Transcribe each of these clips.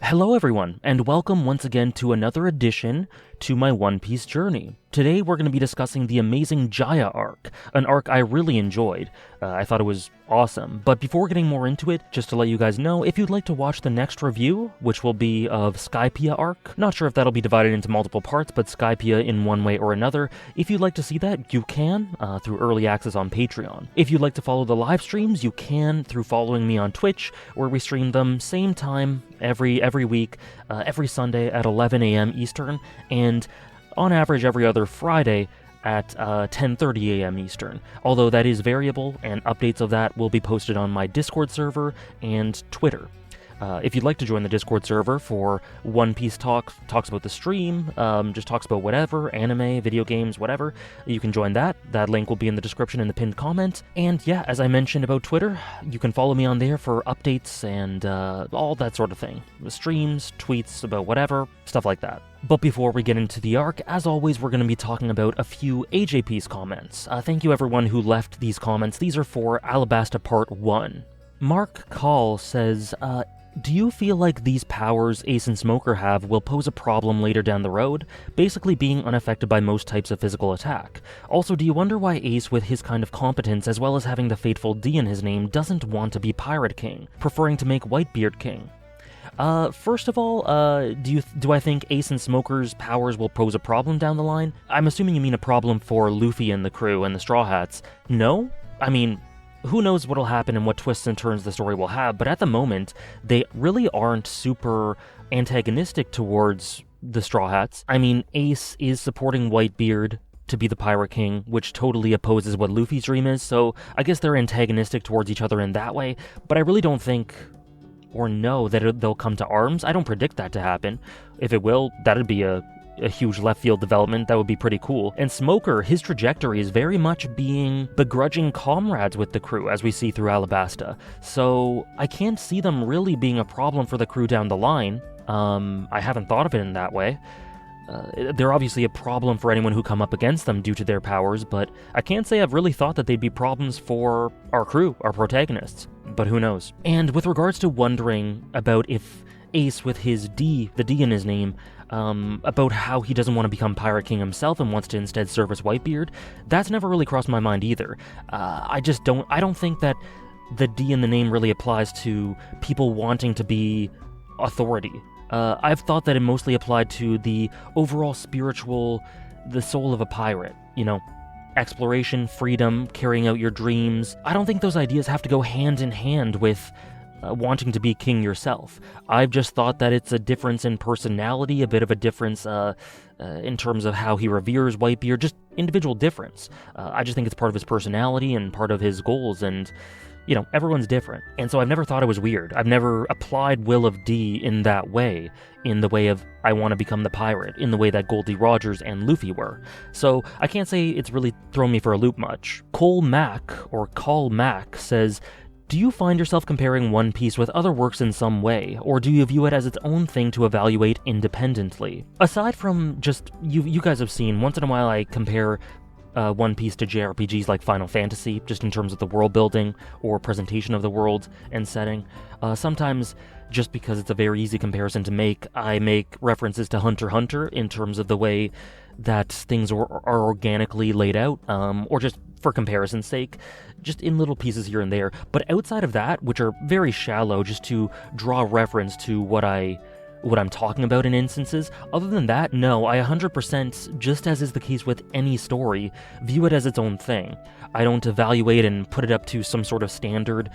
Hello everyone, and welcome once again to another edition to my One Piece journey. Today we're going to be discussing the amazing Jaya arc, an arc I really enjoyed. I thought it was awesome. But before getting more into it, just to let you guys know, if you'd like to watch the next review, which will be of Skypiea arc, not sure if that'll be divided into multiple parts, but Skypiea in one way or another, if you'd like to see that, you can, through early access on Patreon. If you'd like to follow the live streams, you can through following me on Twitch, where we stream them same time every week, every Sunday at 11 a.m. Eastern, and on average every other Friday at 10:30 a.m. Eastern, although that is variable, and updates of that will be posted on my Discord server and Twitter. If you'd like to join the Discord server for One Piece talks about the stream, just talks about whatever, anime, video games, whatever, you can join that. That link will be in the description in the pinned comment. And yeah, as I mentioned about Twitter, you can follow me on there for updates and all that sort of thing. Streams, tweets about whatever, stuff like that. But before we get into the arc, as always, we're going to be talking about a few AJP's comments. Thank you everyone who left these comments. These are for Alabasta Part 1. Mark Call says, do you feel like these powers Ace and Smoker have will pose a problem later down the road, basically being unaffected by most types of physical attack? Also, do you wonder why Ace, with his kind of competence as well as having the fateful D in his name, doesn't want to be Pirate King, preferring to make Whitebeard King? First of all, do I think Ace and Smoker's powers will pose a problem down the line? I'm assuming you mean a problem for Luffy and the crew and the Straw Hats. No? I mean, who knows what'll happen and what twists and turns the story will have, but at the moment, they really aren't super antagonistic towards the Straw Hats. I mean, Ace is supporting Whitebeard to be the Pirate King, which totally opposes what Luffy's dream is, so I guess they're antagonistic towards each other in that way, but I really don't think or know that they'll come to arms. I don't predict that to happen. If it will, that'd be a huge left field development. That would be pretty cool. And Smoker, his trajectory is very much being begrudging comrades with the crew, as we see through Alabasta. So I can't see them really being a problem for the crew down the line. I haven't thought of it in that way. They're obviously a problem for anyone who come up against them due to their powers, but I can't say I've really thought that they'd be problems for our crew, our protagonists. But who knows? And with regards to wondering about if Ace, with his D, the D in his name, about how he doesn't want to become Pirate King himself and wants to instead serve as Whitebeard, that's never really crossed my mind either. I don't think that the D in the name really applies to people wanting to be authority. I've thought that it mostly applied to the overall the soul of a pirate, you know, exploration, freedom, carrying out your dreams. I don't think those ideas have to go hand in hand with wanting to be king yourself. I've just thought that it's a difference in personality, a bit of a difference in terms of how he reveres Whitebeard, just individual difference. I just think it's part of his personality and part of his goals, and, you know, everyone's different. And so I've never thought it was weird. I've never applied Will of D in that way, in the way of I want to become the pirate, in the way that Goldie Rogers and Luffy were. So I can't say it's really thrown me for a loop much. Cole Mac says, do you find yourself comparing One Piece with other works in some way, or do you view it as its own thing to evaluate independently? Aside from just, you guys have seen, once in a while I compare One Piece to JRPGs like Final Fantasy, just in terms of the world building or presentation of the world and setting. Sometimes, just because it's a very easy comparison to make, I make references to Hunter x Hunter in terms of the way that things are organically laid out, or just for comparison's sake, just in little pieces here and there. But outside of that, which are very shallow, just to draw reference to what I'm talking about in instances, other than that, no, I 100%, just as is the case with any story, view it as its own thing. I don't evaluate and put it up to some sort of standard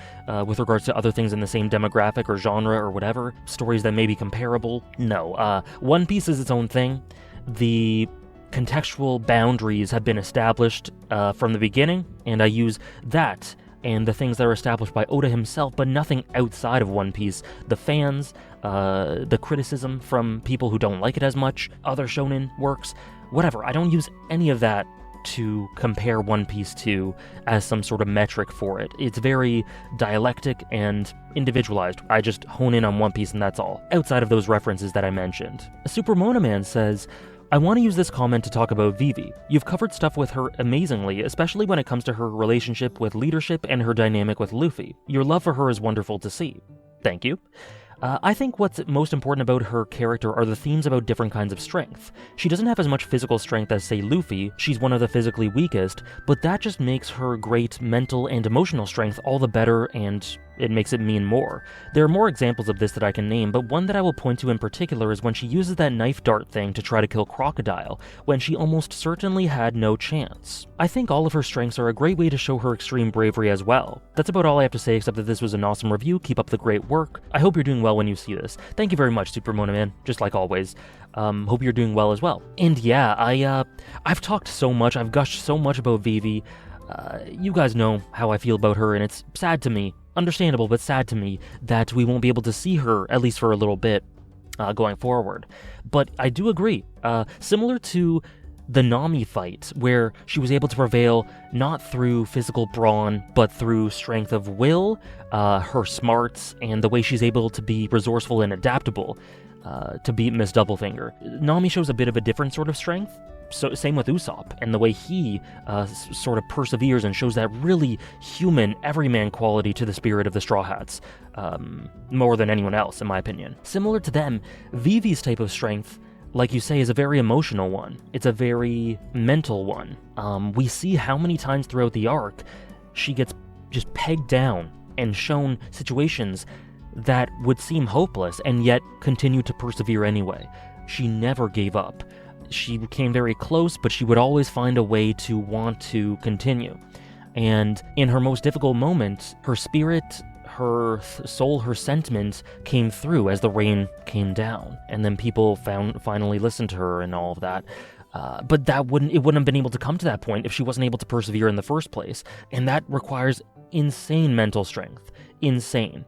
with regards to other things in the same demographic or genre or whatever, stories that may be comparable. No, One Piece is its own thing. The contextual boundaries have been established from the beginning, and I use that and the things that are established by Oda himself, but nothing outside of One Piece. The fans, the criticism from people who don't like it as much, other shonen works, whatever. I don't use any of that to compare One Piece to as some sort of metric for it. It's very dialectic and individualized. I just hone in on One Piece and that's all, outside of those references that I mentioned. Super Mona Man says, I want to use this comment to talk about Vivi. You've covered stuff with her amazingly, especially when it comes to her relationship with leadership and her dynamic with Luffy. Your love for her is wonderful to see. Thank you. I think what's most important about her character are the themes about different kinds of strength. She doesn't have as much physical strength as, say, Luffy. She's one of the physically weakest, but that just makes her great mental and emotional strength all the better, and it makes it mean more. There are more examples of this that I can name, but one that I will point to in particular is when she uses that knife dart thing to try to kill Crocodile, when she almost certainly had no chance. I think all of her strengths are a great way to show her extreme bravery as well. That's about all I have to say, except that this was an awesome review. Keep up the great work. I hope you're doing well when you see this. Thank you very much, Super Mona Man, just like always. Hope you're doing well as well. And yeah, I've talked so much, I've gushed so much about Vivi. You guys know how I feel about her, and it's sad to me, understandable, but sad to me, that we won't be able to see her, at least for a little bit, going forward. But I do agree, similar to the Nami fight, where she was able to prevail not through physical brawn, but through strength of will, her smarts, and the way she's able to be resourceful and adaptable to beat Miss Doublefinger. Nami shows a bit of a different sort of strength. So same with Usopp, and the way he sort of perseveres and shows that really human, everyman quality to the spirit of the Straw Hats, more than anyone else, in my opinion. Similar to them, Vivi's type of strength, like you say, is a very emotional one. It's a very mental one. We see how many times throughout the arc she gets just pegged down and shown situations that would seem hopeless and yet continue to persevere anyway. She never gave up. She came very close, but she would always find a way to want to continue. And in her most difficult moment, her spirit, her soul, her sentiment came through as the rain came down. And then people finally listened to her and all of that. But it wouldn't have been able to come to that point if she wasn't able to persevere in the first place. And that requires insane mental strength. Insane.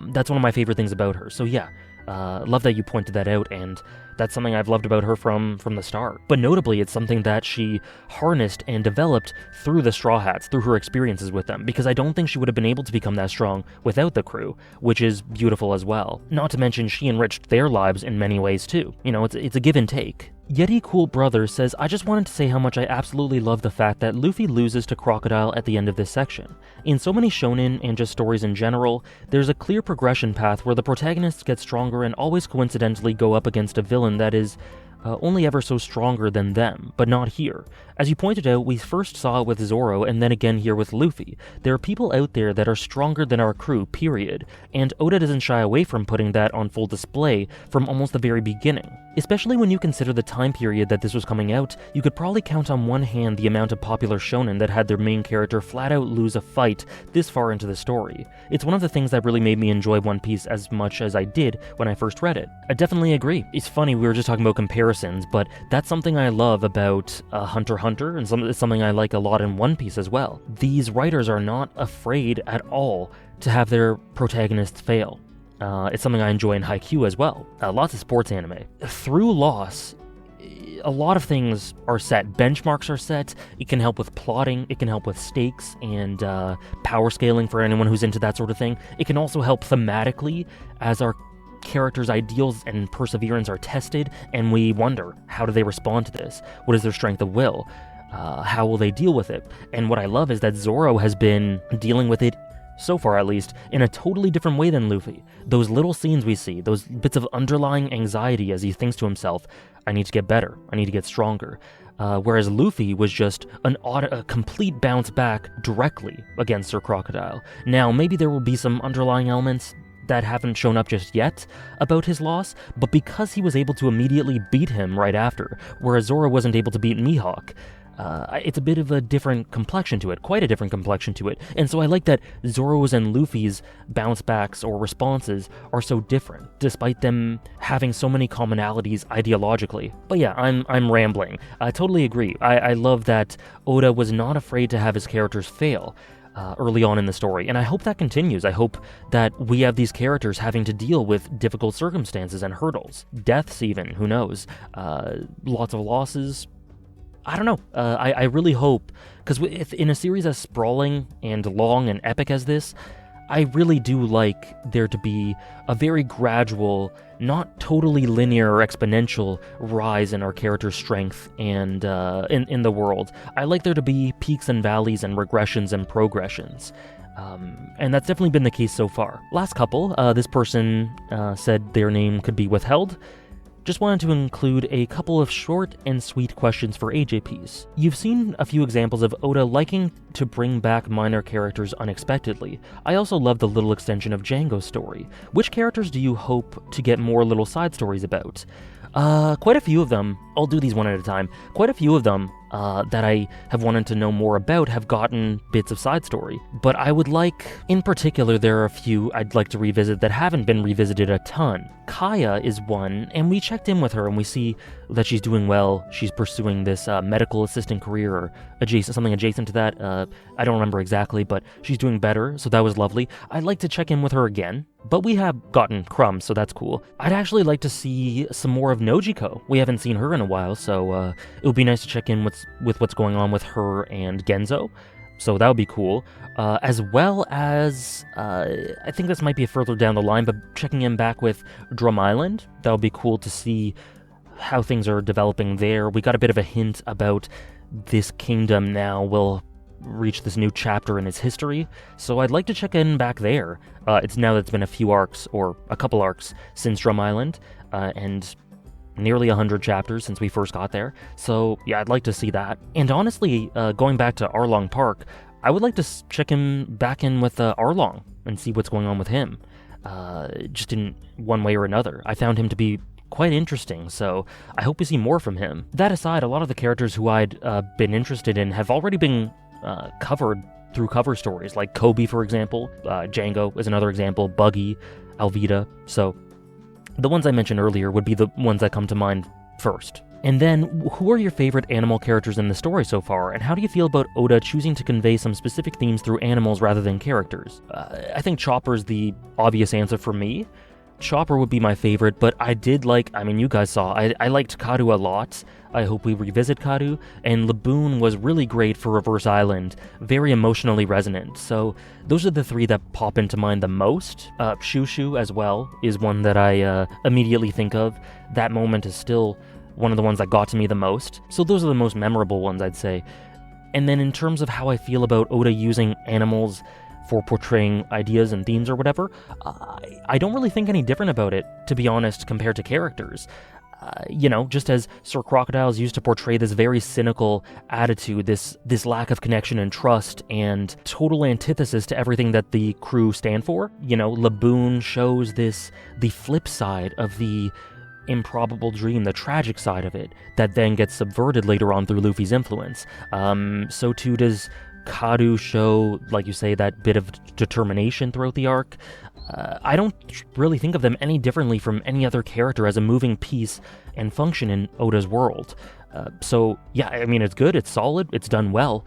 That's one of my favorite things about her. So yeah, love that you pointed that out, and that's something I've loved about her from the start. But notably, it's something that she harnessed and developed through the Straw Hats, through her experiences with them, because I don't think she would have been able to become that strong without the crew, which is beautiful as well. Not to mention, she enriched their lives in many ways too. You know, it's a give and take. Yeti Cool Brother says, I just wanted to say how much I absolutely love the fact that Luffy loses to Crocodile at the end of this section. In so many shonen and just stories in general, there's a clear progression path where the protagonists get stronger and always coincidentally go up against a villain that is only ever so stronger than them, but not here. As you pointed out, we first saw it with Zoro and then again here with Luffy. There are people out there that are stronger than our crew, period, and Oda doesn't shy away from putting that on full display from almost the very beginning. Especially when you consider the time period that this was coming out, you could probably count on one hand the amount of popular shonen that had their main character flat out lose a fight this far into the story. It's one of the things that really made me enjoy One Piece as much as I did when I first read it. I definitely agree. It's funny, we were just talking about comparisons, but that's something I love about Hunter x Hunter, and it's something I like a lot in One Piece as well. These writers are not afraid at all to have their protagonists fail. It's something I enjoy in Haikyuu as well. Lots of sports anime. Through loss, a lot of things are set. Benchmarks are set. It can help with plotting. It can help with stakes and power scaling for anyone who's into that sort of thing. It can also help thematically as our characters' ideals and perseverance are tested, and we wonder, how do they respond to this? What is their strength of will? How will they deal with it? And what I love is that Zoro has been dealing with it, so far at least, in a totally different way than Luffy. Those little scenes we see, those bits of underlying anxiety as he thinks to himself, I need to get better, I need to get stronger. Whereas Luffy was just a complete bounce back directly against Sir Crocodile. Now, maybe there will be some underlying elements that haven't shown up just yet about his loss, but because he was able to immediately beat him right after, whereas Zoro wasn't able to beat Mihawk, it's a bit of a different complexion to it, quite a different complexion to it, and so I like that Zoro's and Luffy's bounce backs or responses are so different, despite them having so many commonalities ideologically. But yeah, I'm rambling. I totally agree. I love that Oda was not afraid to have his characters fail early on in the story, and I hope that continues. I hope that we have these characters having to deal with difficult circumstances and hurdles, deaths even, who knows, lots of losses. I don't know. I really hope, because in a series as sprawling and long and epic as this, I really do like there to be a very gradual, not totally linear or exponential rise in our character's strength and in the world. I like there to be peaks and valleys and regressions and progressions. And that's definitely been the case so far. Last couple, this person said their name could be withheld. Just wanted to include a couple of short and sweet questions for AJPs. You've seen a few examples of Oda liking to bring back minor characters unexpectedly. I also love the little extension of Django's story. Which characters do you hope to get more little side stories about? Quite a few of them. I'll do these one at a time. Quite a few of them that I have wanted to know more about have gotten bits of side story. But I would like, in particular, there are a few I'd like to revisit that haven't been revisited a ton. Kaya is one, and we checked in with her and we see that she's doing well. She's pursuing this medical assistant career or something adjacent to that. I don't remember exactly, but she's doing better, so that was lovely. I'd like to check in with her again, but we have gotten crumbs, so that's cool. I'd actually like to see some more of Nojiko. We haven't seen her in a while, so it would be nice to check in with what's going on with her and Genzo. So that would be cool. As well as, I think this might be further down the line, but checking in back with Drum Island. That would be cool to see how things are developing there. We got a bit of a hint about this kingdom now will reach this new chapter in its history, so I'd like to check in back there. It's now that it's been a few arcs, or a couple arcs, since Drum Island, and nearly 100 chapters since we first got there, so yeah, I'd like to see that. And honestly, going back to Arlong Park, I would like to check him back in with Arlong and see what's going on with him, just in one way or another. I found him to be quite interesting, so I hope we see more from him. That aside, a lot of the characters who I'd been interested in have already been covered through cover stories, like Kobe, for example. Django is another example, Buggy, Alvida, so the ones I mentioned earlier would be the ones that come to mind first. And then, who are your favorite animal characters in the story so far, and how do you feel about Oda choosing to convey some specific themes through animals rather than characters? I think Chopper's the obvious answer for me. Chopper would be my favorite, but I did like, you guys saw, I liked Karu a lot. I hope we revisit Karu, and Laboon was really great for Reverse Island, very emotionally resonant, so those are the three that pop into mind the most. Shushu as well is one that I immediately think of. That moment is still one of the ones that got to me the most, so those are the most memorable ones, I'd say. And then in terms of how I feel about Oda using animals for portraying ideas and themes or whatever, I don't really think any different about it, to be honest, compared to characters. Just as Sir Crocodile's used to portray this very cynical attitude, this lack of connection and trust, and total antithesis to everything that the crew stand for. Laboon shows the flip side of the improbable dream, the tragic side of it, that then gets subverted later on through Luffy's influence. So too does Karu show, like you say, that bit of determination throughout the arc. I don't really think of them any differently from any other character as a moving piece and function in Oda's world. So yeah, it's good, it's solid, it's done well,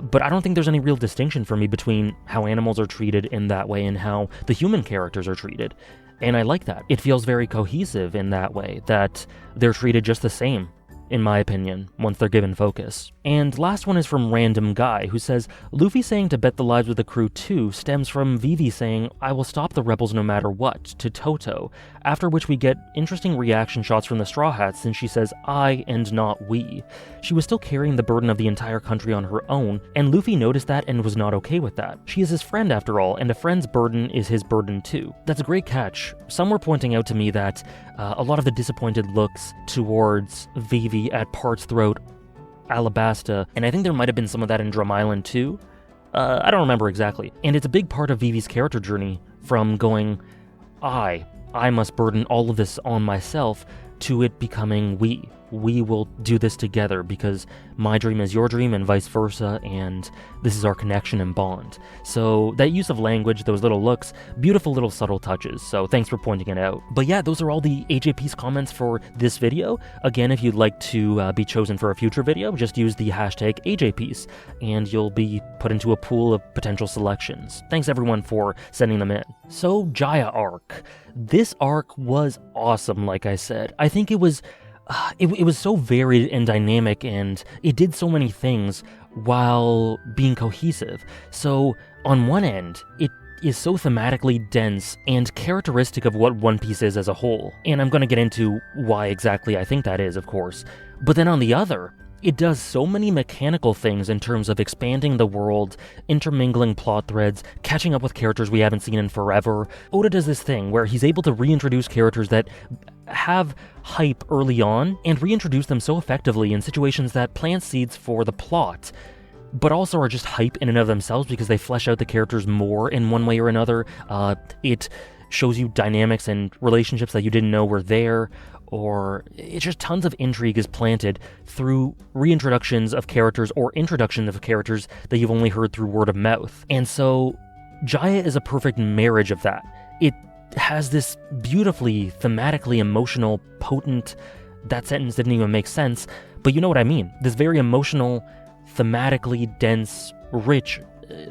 but I don't think there's any real distinction for me between how animals are treated in that way and how the human characters are treated. And I like that. It feels very cohesive in that way, that they're treated just the same, in my opinion, once they're given focus. And last one is from Random Guy, who says, Luffy saying to bet the lives of the crew too stems from Vivi saying, I will stop the rebels no matter what, to Toto, after which we get interesting reaction shots from the Straw Hats since she says I and not we. She was still carrying the burden of the entire country on her own, and Luffy noticed that and was not okay with that. She is his friend after all, and a friend's burden is his burden too. That's a great catch. Some were pointing out to me that a lot of the disappointed looks towards Vivi at parts throughout Alabasta, and I think there might have been some of that in Drum Island too. I don't remember exactly. And it's a big part of Vivi's character journey, from going, I must burden all of this on myself, to it becoming we. We will do this together because my dream is your dream and vice versa, and this is our connection and bond. So that use of language, those little looks, beautiful little subtle touches, so thanks for pointing it out. But yeah, those are all the AJP's comments for this video. Again, if you'd like to be chosen for a future video, just use the hashtag AJPs, and you'll be put into a pool of potential selections. Thanks everyone for sending them in. So, Jaya arc. This arc was awesome, like I said. I think it was so varied and dynamic, and it did so many things while being cohesive. So, on one end, it is so thematically dense and characteristic of what One Piece is as a whole. And I'm going to get into why exactly I think that is, of course. But then on the other, It does so many mechanical things in terms of expanding the world, intermingling plot threads, catching up with characters we haven't seen in forever. Oda does this thing where he's able to reintroduce characters that have hype early on and reintroduce them so effectively in situations that plant seeds for the plot, but also are just hype in and of themselves because they flesh out the characters more in one way or another. It shows you dynamics and relationships that you didn't know were there, or it's just tons of intrigue is planted through reintroductions of characters or introductions of characters that you've only heard through word of mouth. And so Jaya is a perfect marriage of that. It has this beautifully, thematically emotional, potent, that sentence didn't even make sense, but you know what I mean. This very emotional, thematically dense, rich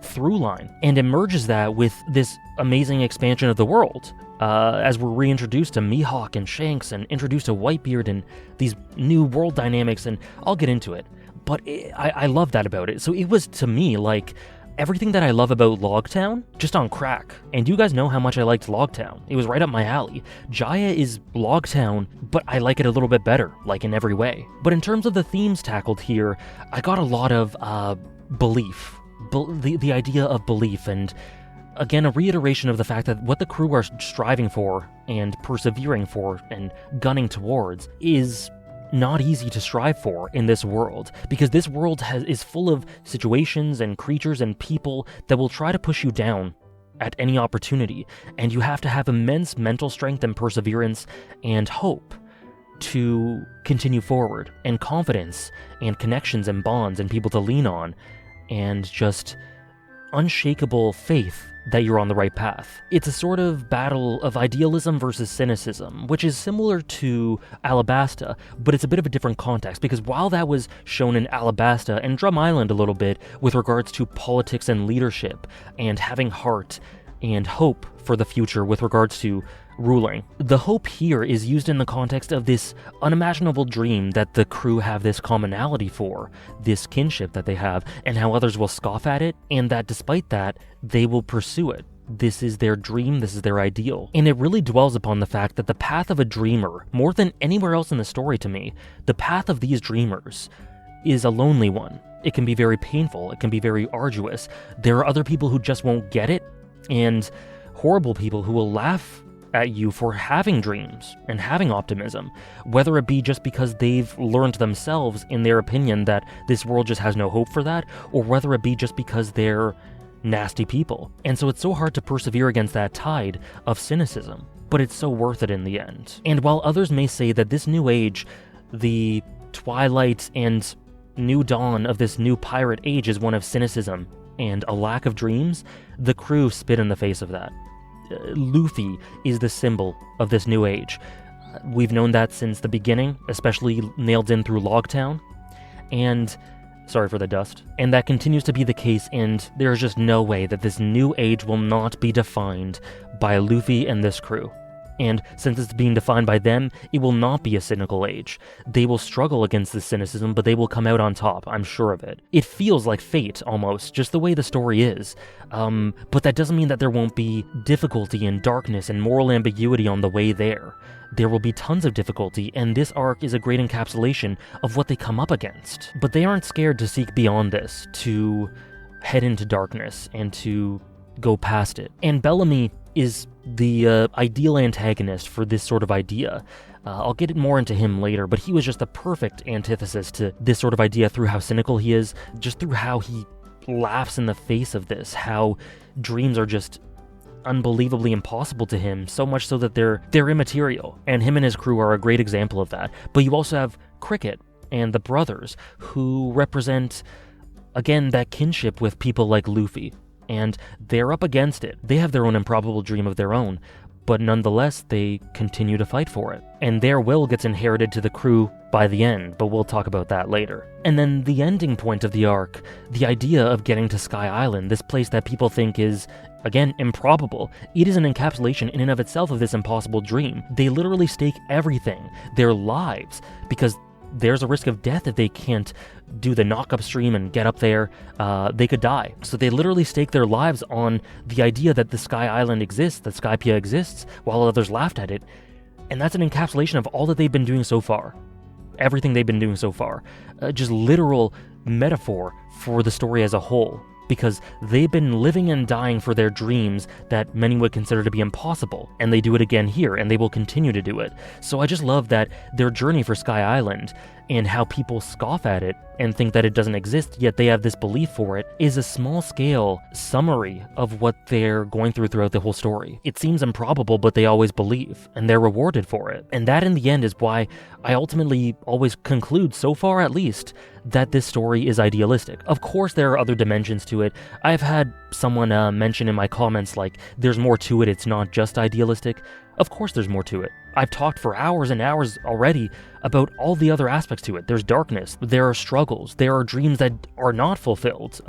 through line, and it merges that with this amazing expansion of the world. As we're reintroduced to Mihawk and Shanks and introduced to Whitebeard and these new world dynamics, and I'll get into it. But I love that about it. So it was, to me, like everything that I love about Logtown, just on crack. And you guys know how much I liked Logtown. It was right up my alley. Jaya is Logtown, but I like it a little bit better, like in every way. But in terms of the themes tackled here, I got a lot of belief. The idea of belief, and again, a reiteration of the fact that what the crew are striving for and persevering for and gunning towards is not easy to strive for in this world, because this world is full of situations and creatures and people that will try to push you down at any opportunity, and you have to have immense mental strength and perseverance and hope to continue forward, and confidence and connections and bonds and people to lean on, and just unshakable faith that you're on the right path. It's a sort of battle of idealism versus cynicism, which is similar to Alabasta, but it's a bit of a different context, because while that was shown in Alabasta and Drum Island a little bit with regards to politics and leadership and having heart and hope for the future with regards to ruling, the hope here is used in the context of this unimaginable dream that the crew have this commonality for, this kinship that they have, and how others will scoff at it, and that despite that, they will pursue it. This is their dream, this is their ideal. And it really dwells upon the fact that the path of a dreamer, more than anywhere else in the story to me, the path of these dreamers is a lonely one. It can be very painful, it can be very arduous. There are other people who just won't get it, and horrible people who will laugh at you for having dreams and having optimism, whether it be just because they've learned themselves in their opinion that this world just has no hope for that, or whether it be just because they're nasty people. And so it's so hard to persevere against that tide of cynicism, but it's so worth it in the end. And while others may say that this new age, the twilight and new dawn of this new pirate age, is one of cynicism and a lack of dreams, the crew spit in the face of that. Luffy is the symbol of this new age. We've known that since the beginning, especially nailed in through Logtown, and sorry for the dust, and that continues to be the case, and there's just no way that this new age will not be defined by Luffy and this crew. And since it's being defined by them, it will not be a cynical age. They will struggle against this cynicism, but they will come out on top, I'm sure of it. It feels like fate, almost, just the way the story is. But that doesn't mean that there won't be difficulty and darkness and moral ambiguity on the way there. There will be tons of difficulty, and this arc is a great encapsulation of what they come up against. But they aren't scared to seek beyond this, to head into darkness, and to go past it. And Bellamy is the ideal antagonist for this sort of idea. I'll get more into him later, but he was just the perfect antithesis to this sort of idea through how cynical he is, just through how he laughs in the face of this, how dreams are just unbelievably impossible to him, so much so that they're immaterial, and him and his crew are a great example of that. But you also have Cricket and the brothers, who represent, again, that kinship with people like Luffy, and they're up against it. They have their own improbable dream of their own, but nonetheless, they continue to fight for it. And their will gets inherited to the crew by the end, but we'll talk about that later. And then the ending point of the arc, the idea of getting to Sky Island, this place that people think is, again, improbable. It is an encapsulation in and of itself of this impossible dream. They literally stake everything, their lives, because there's a risk of death if they can't do the knock upstream and get up there. They could die. So they literally stake their lives on the idea that the Sky Island exists, that Skypiea exists, while others laughed at it. And that's an encapsulation of all that they've been doing so far. everything they've been doing so far. Just literal metaphor for the story as a whole, because they've been living and dying for their dreams that many would consider to be impossible, and they do it again here, and they will continue to do it. So I just love that their journey for Sky Island, and how people scoff at it and think that it doesn't exist, yet they have this belief for it, is a small-scale summary of what they're going throughout the whole story. It seems improbable, but they always believe, and they're rewarded for it. And that, in the end, is why I ultimately always conclude, so far at least, that this story is idealistic. Of course, there are other dimensions to it. I've had someone mention in my comments, like, there's more to it, it's not just idealistic. Of course there's more to it. I've talked for hours and hours already about all the other aspects to it. There's darkness, there are struggles, there are dreams that are not fulfilled.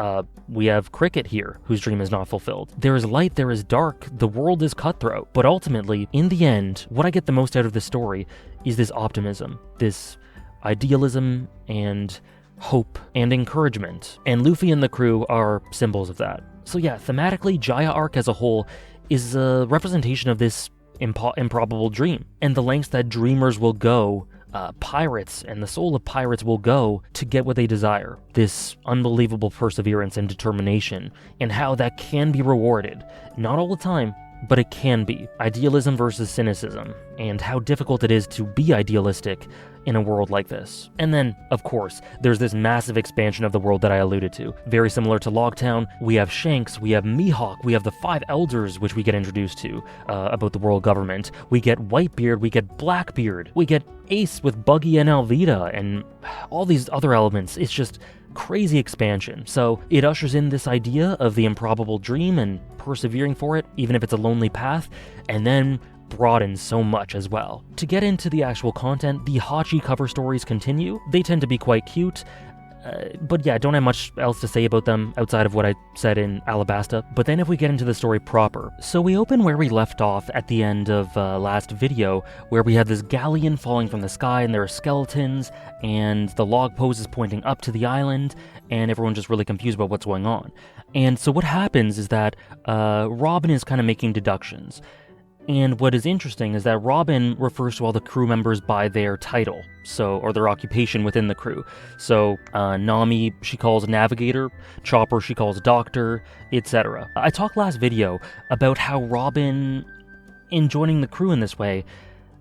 We have Cricket here, whose dream is not fulfilled. There is light, there is dark, the world is cutthroat. But ultimately, in the end, what I get the most out of this story is this optimism, this idealism and hope and encouragement. And Luffy and the crew are symbols of that. So yeah, thematically, Jaya arc as a whole is a representation of this improbable dream, and the lengths that dreamers will go, pirates and the soul of pirates will go to get what they desire. This unbelievable perseverance and determination, and how that can be rewarded. Not all the time, but it can be. Idealism versus cynicism, and how difficult it is to be idealistic in a world like this. And then, of course, there's this massive expansion of the world that I alluded to. Very similar to Logtown, we have Shanks, we have Mihawk, we have the 5 Elders, which we get introduced to, about the world government. We get Whitebeard, we get Blackbeard, we get Ace with Buggy and Alvida, and all these other elements. It's just crazy expansion. So it ushers in this idea of the improbable dream and persevering for it, even if it's a lonely path, and then broadens so much as well. To get into the actual content, the Hachi cover stories continue. They tend to be quite cute, but yeah, don't have much else to say about them outside of what I said in Alabasta. But then if we get into the story proper, so we open where we left off at the end of last video, where we have this galleon falling from the sky and there are skeletons, and the log pose is pointing up to the island, and everyone's just really confused about what's going on. And so what happens is that Robin is kind of making deductions. And what is interesting is that Robin refers to all the crew members by their title, or their occupation within the crew. So Nami, she calls navigator, Chopper, she calls doctor, etc. I talked last video about how Robin, in joining the crew in this way,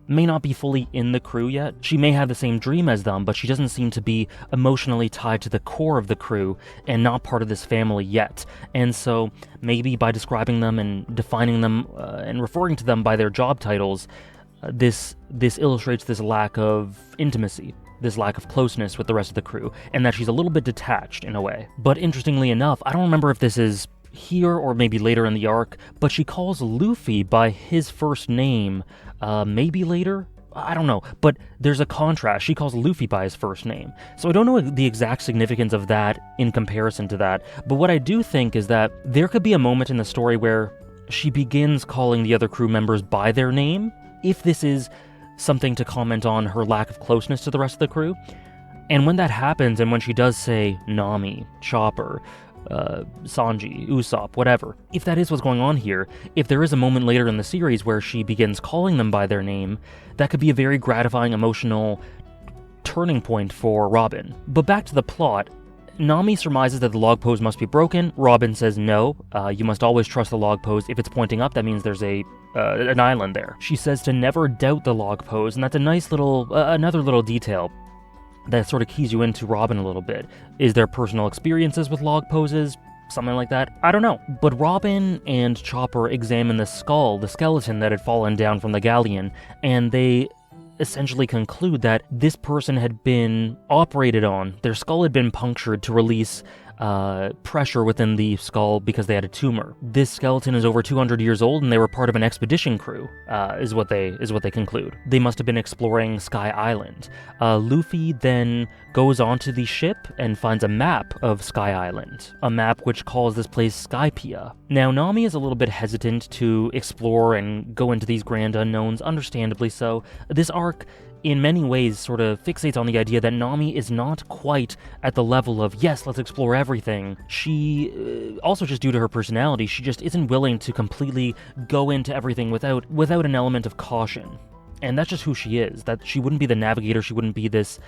may not be fully in the crew yet. She may have the same dream as them, but she doesn't seem to be emotionally tied to the core of the crew and not part of this family yet. And so maybe by describing them and defining them and referring to them by their job titles, this illustrates this lack of intimacy, this lack of closeness with the rest of the crew, and that she's a little bit detached in a way. But interestingly enough, I don't remember if this is here or maybe later in the arc, but she calls Luffy by his first name, maybe later? I don't know, but there's a contrast. She calls Luffy by his first name. So I don't know the exact significance of that in comparison to that, but what I do think is that there could be a moment in the story where she begins calling the other crew members by their name, if this is something to comment on her lack of closeness to the rest of the crew. And when that happens, and when she does say Nami, Chopper, Sanji, Usopp, whatever. If that is what's going on here, if there is a moment later in the series where she begins calling them by their name, that could be a very gratifying emotional turning point for Robin. But back to the plot, Nami surmises that the log pose must be broken. Robin says no, you must always trust the log pose. If it's pointing up, that means there's an island there. She says to never doubt the log pose, and that's a nice little, another little detail that sort of keys you into Robin a little bit. Is there personal experiences with log poses? Something like that? I don't know. But Robin and Chopper examine the skeleton that had fallen down from the galleon, and they essentially conclude that this person had been operated on. Their skull had been punctured to release pressure within the skull because they had a tumor. This skeleton is over 200 years old, and they were part of an expedition crew, is what they conclude. They must have been exploring Sky Island. Luffy then goes onto the ship and finds a map of Sky Island, a map which calls this place Skypiea. Now, Nami is a little bit hesitant to explore and go into these grand unknowns, understandably so. This arc, in many ways, sort of fixates on the idea that Nami is not quite at the level of, yes, let's explore everything. She, also just due to her personality, she just isn't willing to completely go into everything without an element of caution. And that's just who she is. That she wouldn't be the navigator, she wouldn't be this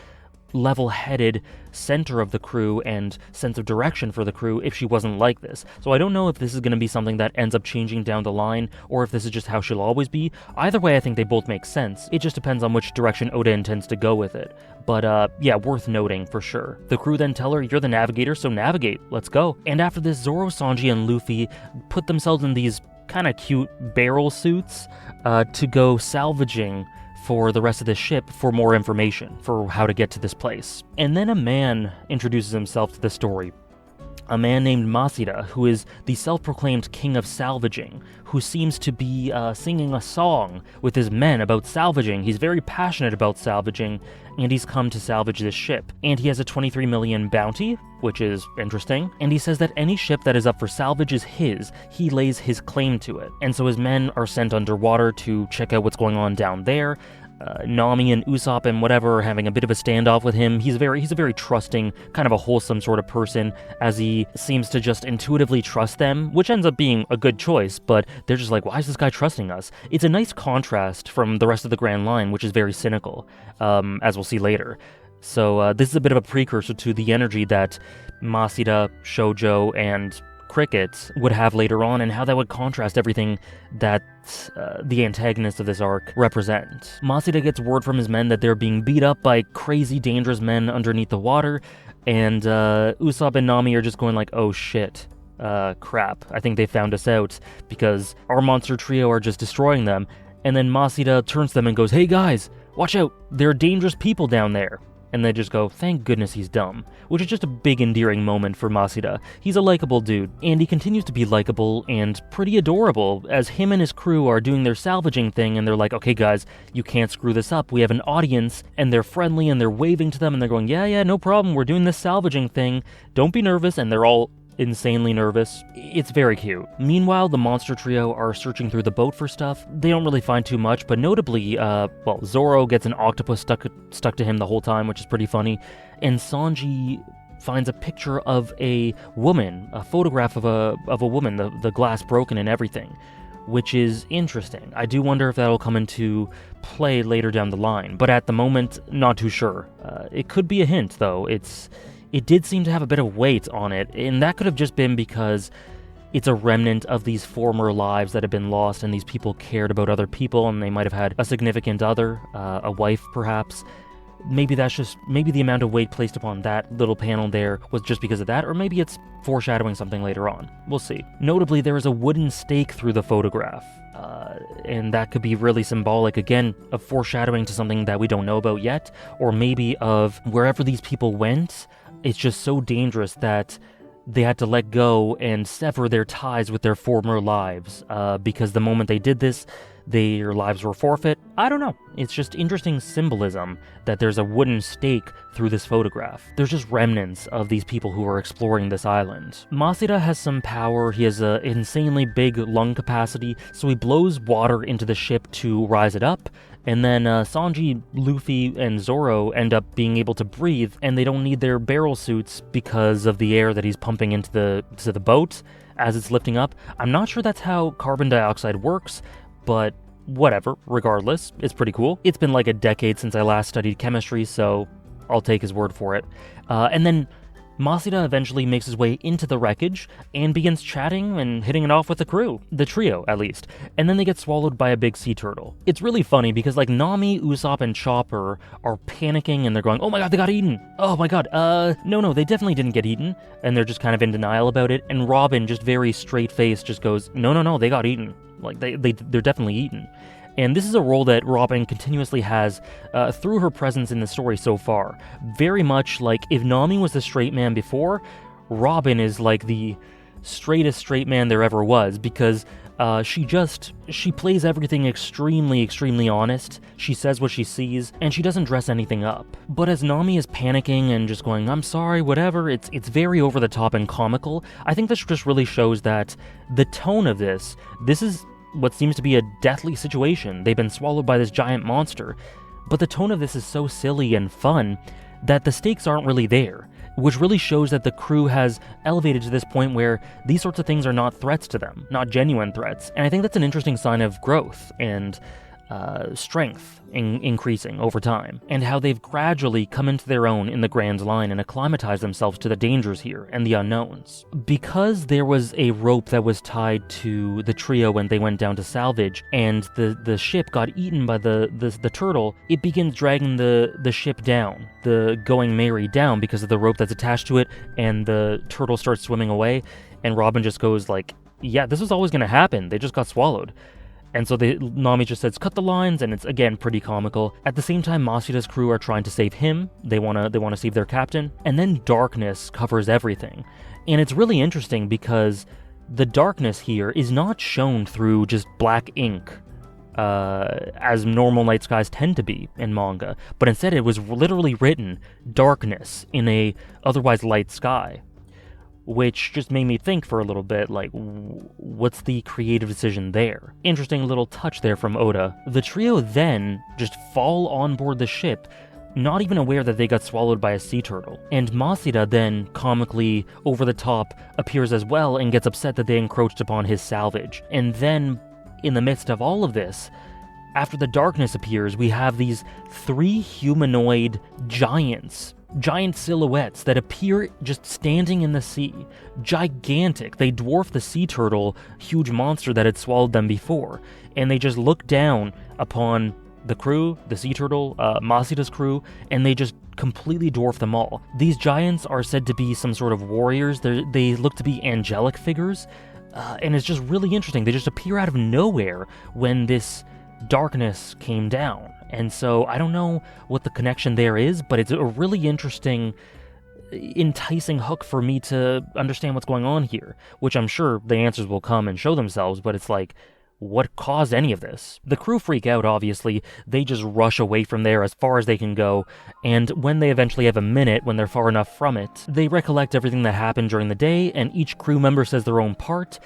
level-headed center of the crew and sense of direction for the crew if she wasn't like this. So I don't know if this is going to be something that ends up changing down the line, or if this is just how she'll always be. Either way, I think they both make sense. It just depends on which direction Oda intends to go with it. But yeah, worth noting for sure. The crew then tell her, you're the navigator, so navigate, let's go. And after this, Zoro, Sanji, and Luffy put themselves in these kind of cute barrel suits to go salvaging for the rest of the ship for more information, for how to get to this place. And then a man introduces himself to the story. A man named Masida, who is the self-proclaimed king of salvaging, who seems to be singing a song with his men about salvaging. He's very passionate about salvaging, and he's come to salvage this ship. And he has a 23 million bounty, which is interesting, and he says that any ship that is up for salvage is his. He lays his claim to it. And so his men are sent underwater to check out what's going on down there. Nami and Usopp and whatever are having a bit of a standoff with him. He's a very trusting, kind of a wholesome sort of person, as he seems to just intuitively trust them, which ends up being a good choice, but they're just like, why is this guy trusting us? It's a nice contrast from the rest of the Grand Line, which is very cynical, as we'll see later. So this is a bit of a precursor to the energy that Masida, Shoujo, and Cricket would have later on, and how that would contrast everything that the antagonists of this arc represent. Masida gets word from his men that they're being beat up by crazy dangerous men underneath the water, and Usopp and Nami are just going like, oh shit, crap, I think they found us out, because our monster trio are just destroying them. And then Masida turns to them and goes, hey guys, watch out, there are dangerous people down there. And they just go, thank goodness he's dumb, which is just a big endearing moment for Masida. He's a likable dude, and he continues to be likable and pretty adorable, as him and his crew are doing their salvaging thing, and they're like, okay guys, you can't screw this up, we have an audience, and they're friendly, and they're waving to them, and they're going, yeah, no problem, we're doing this salvaging thing, don't be nervous, and they're all insanely nervous. It's very cute. Meanwhile, the monster trio are searching through the boat for stuff. They don't really find too much, but notably, Zoro gets an octopus stuck to him the whole time, which is pretty funny, and Sanji finds a picture of a woman, a photograph of a woman, the glass broken and everything, which is interesting. I do wonder if that'll come into play later down the line, but at the moment, not too sure. It could be a hint, though. It did seem to have a bit of weight on it, and that could have just been because it's a remnant of these former lives that have been lost, and these people cared about other people, and they might have had a significant other, a wife perhaps. Maybe the amount of weight placed upon that little panel there was just because of that, or maybe it's foreshadowing something later on. We'll see. Notably, there is a wooden stake through the photograph, and that could be really symbolic, again, of foreshadowing to something that we don't know about yet, or maybe of wherever these people went, it's just so dangerous that they had to let go and sever their ties with their former lives, because the moment they did this, their lives were forfeit. I don't know. It's just interesting symbolism that there's a wooden stake through this photograph. There's just remnants of these people who are exploring this island. Masida has some power. He has an insanely big lung capacity, so he blows water into the ship to rise it up. And then Sanji, Luffy, and Zoro end up being able to breathe, and they don't need their barrel suits because of the air that he's pumping into the boat as it's lifting up. I'm not sure that's how carbon dioxide works, but whatever, regardless, it's pretty cool. It's been like a decade since I last studied chemistry, so I'll take his word for it. And then Masida eventually makes his way into the wreckage and begins chatting and hitting it off with the crew, the trio at least, and then they get swallowed by a big sea turtle. It's really funny because like Nami, Usopp, and Chopper are panicking and they're going, oh my god, they got eaten! Oh my god, no, they definitely didn't get eaten, and they're just kind of in denial about it, and Robin, just very straight-faced, just goes, no, they got eaten. Like, they're definitely eaten. And this is a role that Robin continuously has through her presence in the story so far. Very much like if Nami was the straight man before, Robin is like the straightest straight man there ever was, because she plays everything extremely honest. She says what she sees, and she doesn't dress anything up. But as Nami is panicking and just going, I'm sorry, whatever, it's very over the top and comical. I think this just really shows that the tone of this is what seems to be a deathly situation. They've been swallowed by this giant monster, but the tone of this is so silly and fun that the stakes aren't really there, which really shows that the crew has elevated to this point where these sorts of things are not threats to them, not genuine threats, and I think that's an interesting sign of growth, and strength increasing over time, and how they've gradually come into their own in the Grand Line and acclimatized themselves to the dangers here and the unknowns. Because there was a rope that was tied to the trio when they went down to salvage, and the ship got eaten by the turtle, it begins dragging the ship down, the Going Merry down, because of the rope that's attached to it, and the turtle starts swimming away, and Robin just goes like, yeah, this was always going to happen, they just got swallowed. And so Nami just says, cut the lines, and it's, again, pretty comical. At the same time, Masuda's crew are trying to save him. They wanna save their captain. And then darkness covers everything. And it's really interesting because the darkness here is not shown through just black ink, as normal night skies tend to be in manga. But instead, it was literally written, darkness, in a otherwise light sky. Which just made me think for a little bit, like, what's the creative decision there? Interesting little touch there from Oda. The trio then just fall on board the ship, not even aware that they got swallowed by a sea turtle. And Masuda then, comically, over the top, appears as well and gets upset that they encroached upon his salvage. And then, in the midst of all of this, after the darkness appears, we have these 3 humanoid giant silhouettes that appear just standing in the sea. Gigantic. They dwarf the sea turtle, huge monster that had swallowed them before. And they just look down upon the crew, the sea turtle, Masuda's crew, and they just completely dwarf them all. These giants are said to be some sort of warriors. They look to be angelic figures. And it's just really interesting. They just appear out of nowhere when this darkness came down. And so I don't know what the connection there is, but it's a really interesting, enticing hook for me to understand what's going on here, which I'm sure the answers will come and show themselves, but it's like, what caused any of this? The crew freak out, obviously. They just rush away from there as far as they can go, and when they eventually have a minute, when they're far enough from it, they recollect everything that happened during the day, and each crew member says their own part,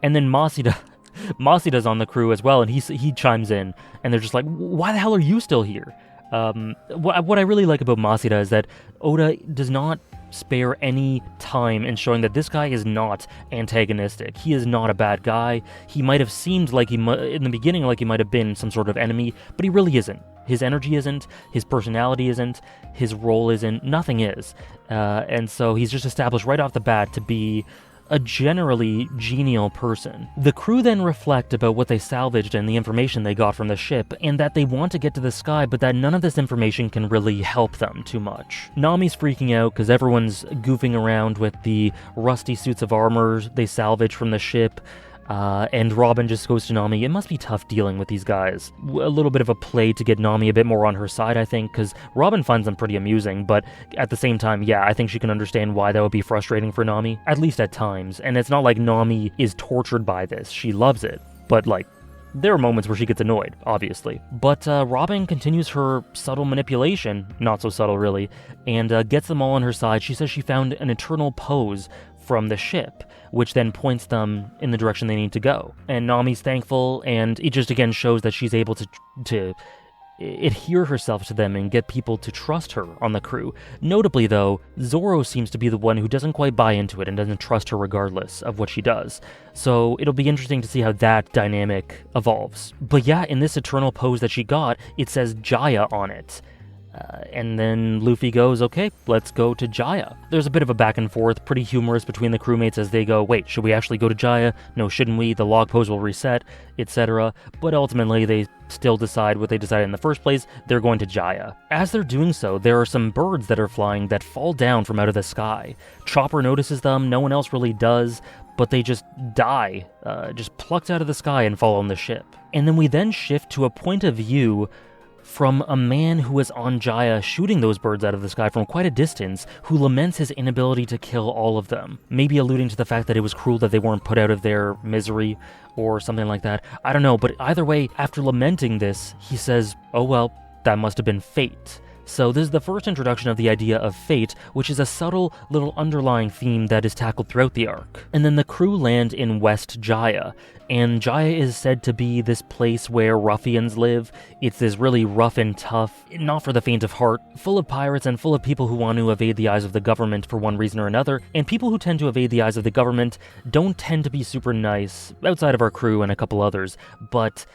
and then Masuda's on the crew as well, and he chimes in, and they're just like, why the hell are you still here? What I really like about Masuda is that Oda does not spare any time in showing that this guy is not antagonistic. He is not a bad guy. He might have seemed like in the beginning like he might have been some sort of enemy, but he really isn't. His energy isn't, his personality isn't, his role isn't, nothing is. And so he's just established right off the bat to be a generally genial person. The crew then reflect about what they salvaged and the information they got from the ship, and that they want to get to the sky, but that none of this information can really help them too much. Nami's freaking out because everyone's goofing around with the rusty suits of armor they salvaged from the ship, and Robin just goes to Nami, it must be tough dealing with these guys. A little bit of a play to get Nami a bit more on her side, I think, because Robin finds them pretty amusing, but at the same time, yeah, I think she can understand why that would be frustrating for Nami, at least at times, and it's not like Nami is tortured by this, she loves it, but like, there are moments where she gets annoyed, obviously. But Robin continues her subtle manipulation, not so subtle really, and gets them all on her side. She says she found an eternal pose from the ship, which then points them in the direction they need to go. And Nami's thankful, and it just again shows that she's able to adhere herself to them and get people to trust her on the crew. Notably though, Zoro seems to be the one who doesn't quite buy into it and doesn't trust her regardless of what she does. So it'll be interesting to see how that dynamic evolves. But yeah, in this eternal pose that she got, it says Jaya on it. And then Luffy goes, okay, let's go to Jaya. There's a bit of a back and forth, pretty humorous between the crewmates as they go, wait, should we actually go to Jaya? No, shouldn't we? The log pose will reset, etc. But ultimately, they still decide what they decided in the first place, they're going to Jaya. As they're doing so, there are some birds that are flying that fall down from out of the sky. Chopper notices them, no one else really does, but they just die, just plucked out of the sky and fall on the ship. And then we then shift to a point of view from a man who was on Jaya shooting those birds out of the sky from quite a distance, who laments his inability to kill all of them. Maybe alluding to the fact that it was cruel that they weren't put out of their misery, or something like that. I don't know, but either way, after lamenting this, he says, oh well, that must have been fate. So this is the first introduction of the idea of fate, which is a subtle little underlying theme that is tackled throughout the arc. And then the crew land in West Jaya, and Jaya is said to be this place where ruffians live. It's this really rough and tough, not for the faint of heart, full of pirates and full of people who want to evade the eyes of the government for one reason or another, and people who tend to evade the eyes of the government don't tend to be super nice, outside of our crew and a couple others, but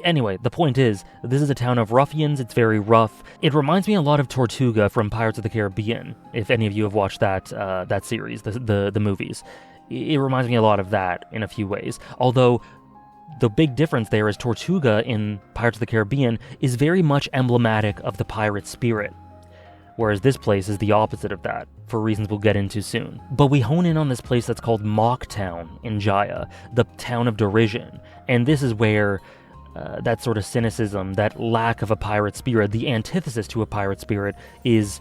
Anyway, the point is, this is a town of ruffians. It's very rough. It reminds me a lot of Tortuga from Pirates of the Caribbean, if any of you have watched that series, the movies. It reminds me a lot of that in a few ways. Although, the big difference there is Tortuga in Pirates of the Caribbean is very much emblematic of the pirate spirit, whereas this place is the opposite of that, for reasons we'll get into soon. But we hone in on this place that's called Mock Town in Jaya, the town of derision, and this is where that sort of cynicism, that lack of a pirate spirit, the antithesis to a pirate spirit, is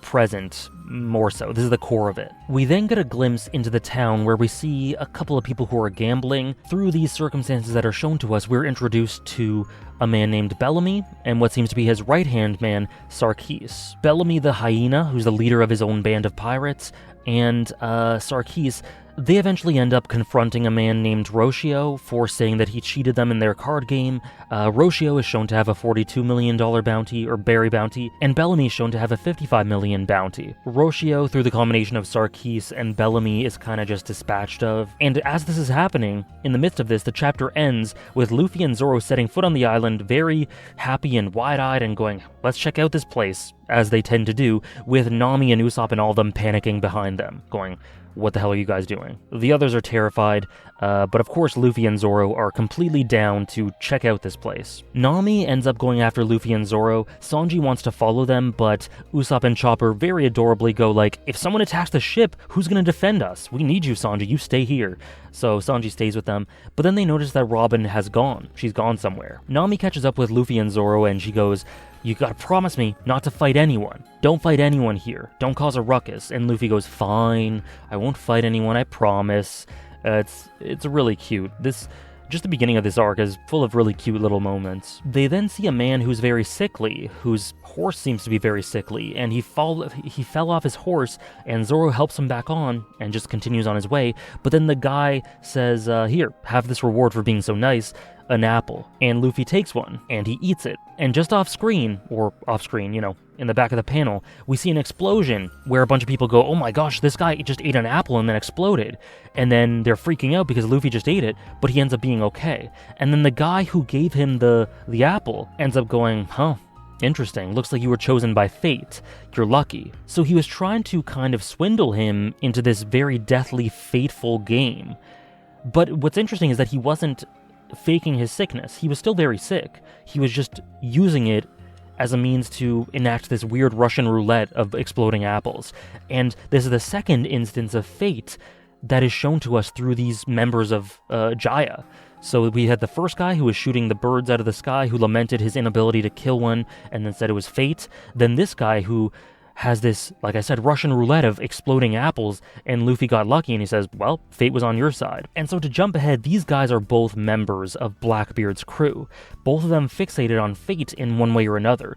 present more so. This is the core of it. We then get a glimpse into the town where we see a couple of people who are gambling. Through these circumstances that are shown to us, we're introduced to a man named Bellamy and what seems to be his right-hand man, Sarkis. Bellamy the hyena, who's the leader of his own band of pirates, and Sarkis, they eventually end up confronting a man named Rocio for saying that he cheated them in their card game. Rocio is shown to have a $42 million bounty, or berry bounty, and Bellamy is shown to have a $55 million bounty. Rocio, through the combination of Sarkis and Bellamy, is kind of just dispatched of. And as this is happening, in the midst of this, the chapter ends with Luffy and Zoro setting foot on the island, very happy and wide-eyed and going, let's check out this place, as they tend to do, with Nami and Usopp and all of them panicking behind them, going, what the hell are you guys doing? The others are terrified, but of course Luffy and Zoro are completely down to check out this place. Nami ends up going after Luffy and Zoro. Sanji wants to follow them, but Usopp and Chopper very adorably go like, if someone attacks the ship, who's gonna defend us? We need you, Sanji, you stay here. So Sanji stays with them, but then they notice that Robin has gone. She's gone somewhere. Nami catches up with Luffy and Zoro and she goes, you gotta promise me not to fight anyone. Don't fight anyone here. Don't cause a ruckus. And Luffy goes, fine, I won't fight anyone, I promise. It's really cute. Just the beginning of this arc is full of really cute little moments. They then see a man who's very sickly, whose horse seems to be very sickly, and he fell off his horse, and Zoro helps him back on, and just continues on his way, but then the guy says, here, have this reward for being so nice, an apple, and Luffy takes one, and he eats it. And just off-screen, in the back of the panel, we see an explosion where a bunch of people go, oh my gosh, this guy just ate an apple and then exploded. And then they're freaking out because Luffy just ate it, but he ends up being okay. And then the guy who gave him the apple ends up going, huh, interesting, looks like you were chosen by fate. You're lucky. So he was trying to kind of swindle him into this very deathly, fateful game. But what's interesting is that he wasn't faking his sickness. He was still very sick. He was just using it as a means to enact this weird Russian roulette of exploding apples. And this is the second instance of fate that is shown to us through these members of Jaya. So we had the first guy who was shooting the birds out of the sky, who lamented his inability to kill one, and then said it was fate. Then this guy who has this, like I said, Russian roulette of exploding apples, and Luffy got lucky, and he says, well, fate was on your side. And so to jump ahead, these guys are both members of Blackbeard's crew. Both of them fixated on fate in one way or another,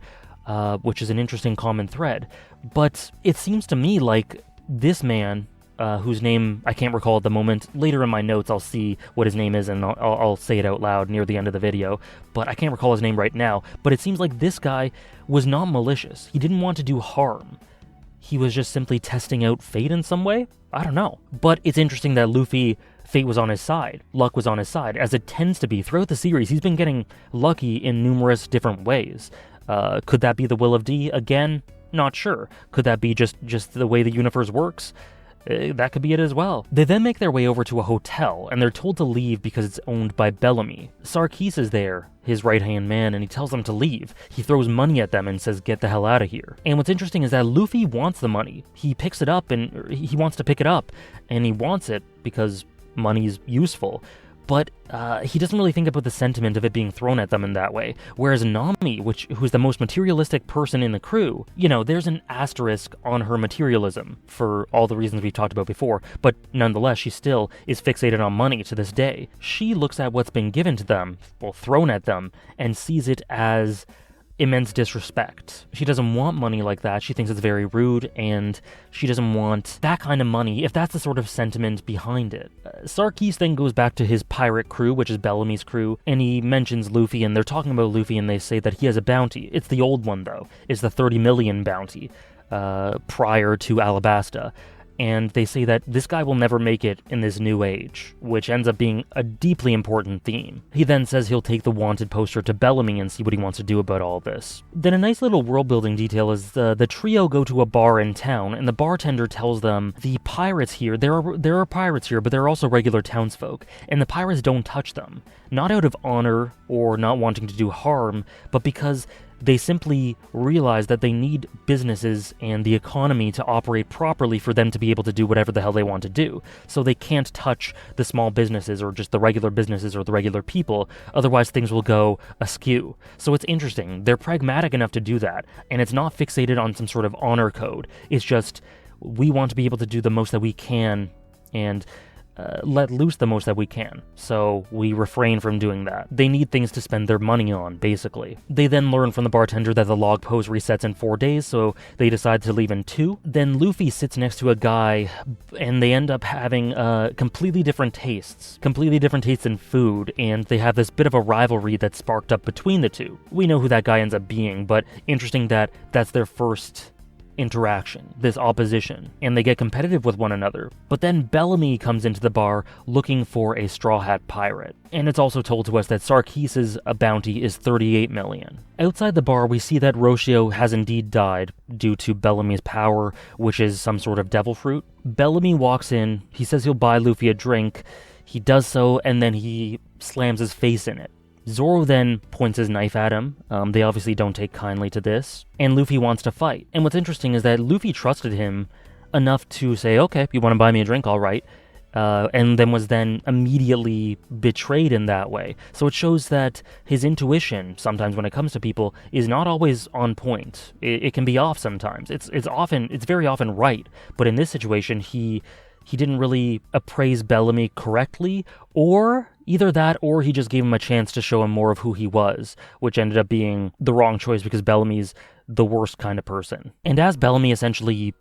which is an interesting common thread. But it seems to me like this man, whose name I can't recall at the moment. Later in my notes, I'll see what his name is, and I'll say it out loud near the end of the video, but I can't recall his name right now. But it seems like this guy was not malicious. He didn't want to do harm. He was just simply testing out fate in some way? I don't know. But it's interesting that Luffy, fate was on his side. Luck was on his side, as it tends to be. Throughout the series, he's been getting lucky in numerous different ways. Could that be the will of D? Again, not sure. Could that be just the way the universe works? That could be it as well. They then make their way over to a hotel, and they're told to leave because it's owned by Bellamy. Sarkis is there, his right-hand man, and he tells them to leave. He throws money at them and says, get the hell out of here. And what's interesting is that Luffy wants the money. He picks it up, and he wants to pick it up, and he wants it because money's useful. But he doesn't really think about the sentiment of it being thrown at them in that way. Whereas Nami, who's the most materialistic person in the crew, there's an asterisk on her materialism for all the reasons we've talked about before, but nonetheless, she still is fixated on money to this day. She looks at what's been given to them, thrown at them, and sees it as immense disrespect. She doesn't want money like that. She thinks it's very rude, and she doesn't want that kind of money, if that's the sort of sentiment behind it. Sarkis then goes back to his pirate crew, which is Bellamy's crew, and he mentions Luffy, and they're talking about Luffy, and they say that he has a bounty. It's the old one, though. It's the 30 million bounty, prior to Alabasta. and they say that this guy will never make it in this new age, which ends up being a deeply important theme. He then says he'll take the wanted poster to Bellamy and see what he wants to do about all this. Then a nice little world-building detail is the trio go to a bar in town, and the bartender tells them the pirates here, there are pirates here, but there are also regular townsfolk, and the pirates don't touch them. Not out of honor or not wanting to do harm, but because they simply realize that they need businesses and the economy to operate properly for them to be able to do whatever the hell they want to do. So they can't touch the small businesses or just the regular businesses or the regular people, otherwise things will go askew. So it's interesting. They're pragmatic enough to do that, and it's not fixated on some sort of honor code. It's just, we want to be able to do the most that we can and let loose the most that we can, so we refrain from doing that. They need things to spend their money on, basically. They then learn from the bartender that the log pose resets in 4 days, so they decide to leave in 2. Then Luffy sits next to a guy, and they end up having completely different tastes in food, and they have this bit of a rivalry that's sparked up between the two. We know who that guy ends up being, but interesting that that's their first interaction, this opposition, and they get competitive with one another. But then Bellamy comes into the bar looking for a Straw Hat Pirate, and it's also told to us that Sarkis's bounty is 38 million. Outside the bar, we see that Roshio has indeed died due to Bellamy's power, which is some sort of devil fruit. Bellamy walks in, he says he'll buy Luffy a drink, he does so, and then he slams his face in it. Zoro then points his knife at him. They obviously don't take kindly to this, and Luffy wants to fight. And what's interesting is that Luffy trusted him enough to say, okay, you want to buy me a drink, all right, and then was then immediately betrayed in that way. So it shows that his intuition, sometimes when it comes to people, is not always on point. It can be off sometimes. It's very often right, but in this situation, he didn't really appraise Bellamy correctly, or either that, or he just gave him a chance to show him more of who he was, which ended up being the wrong choice because Bellamy's the worst kind of person. And as Bellamy essentially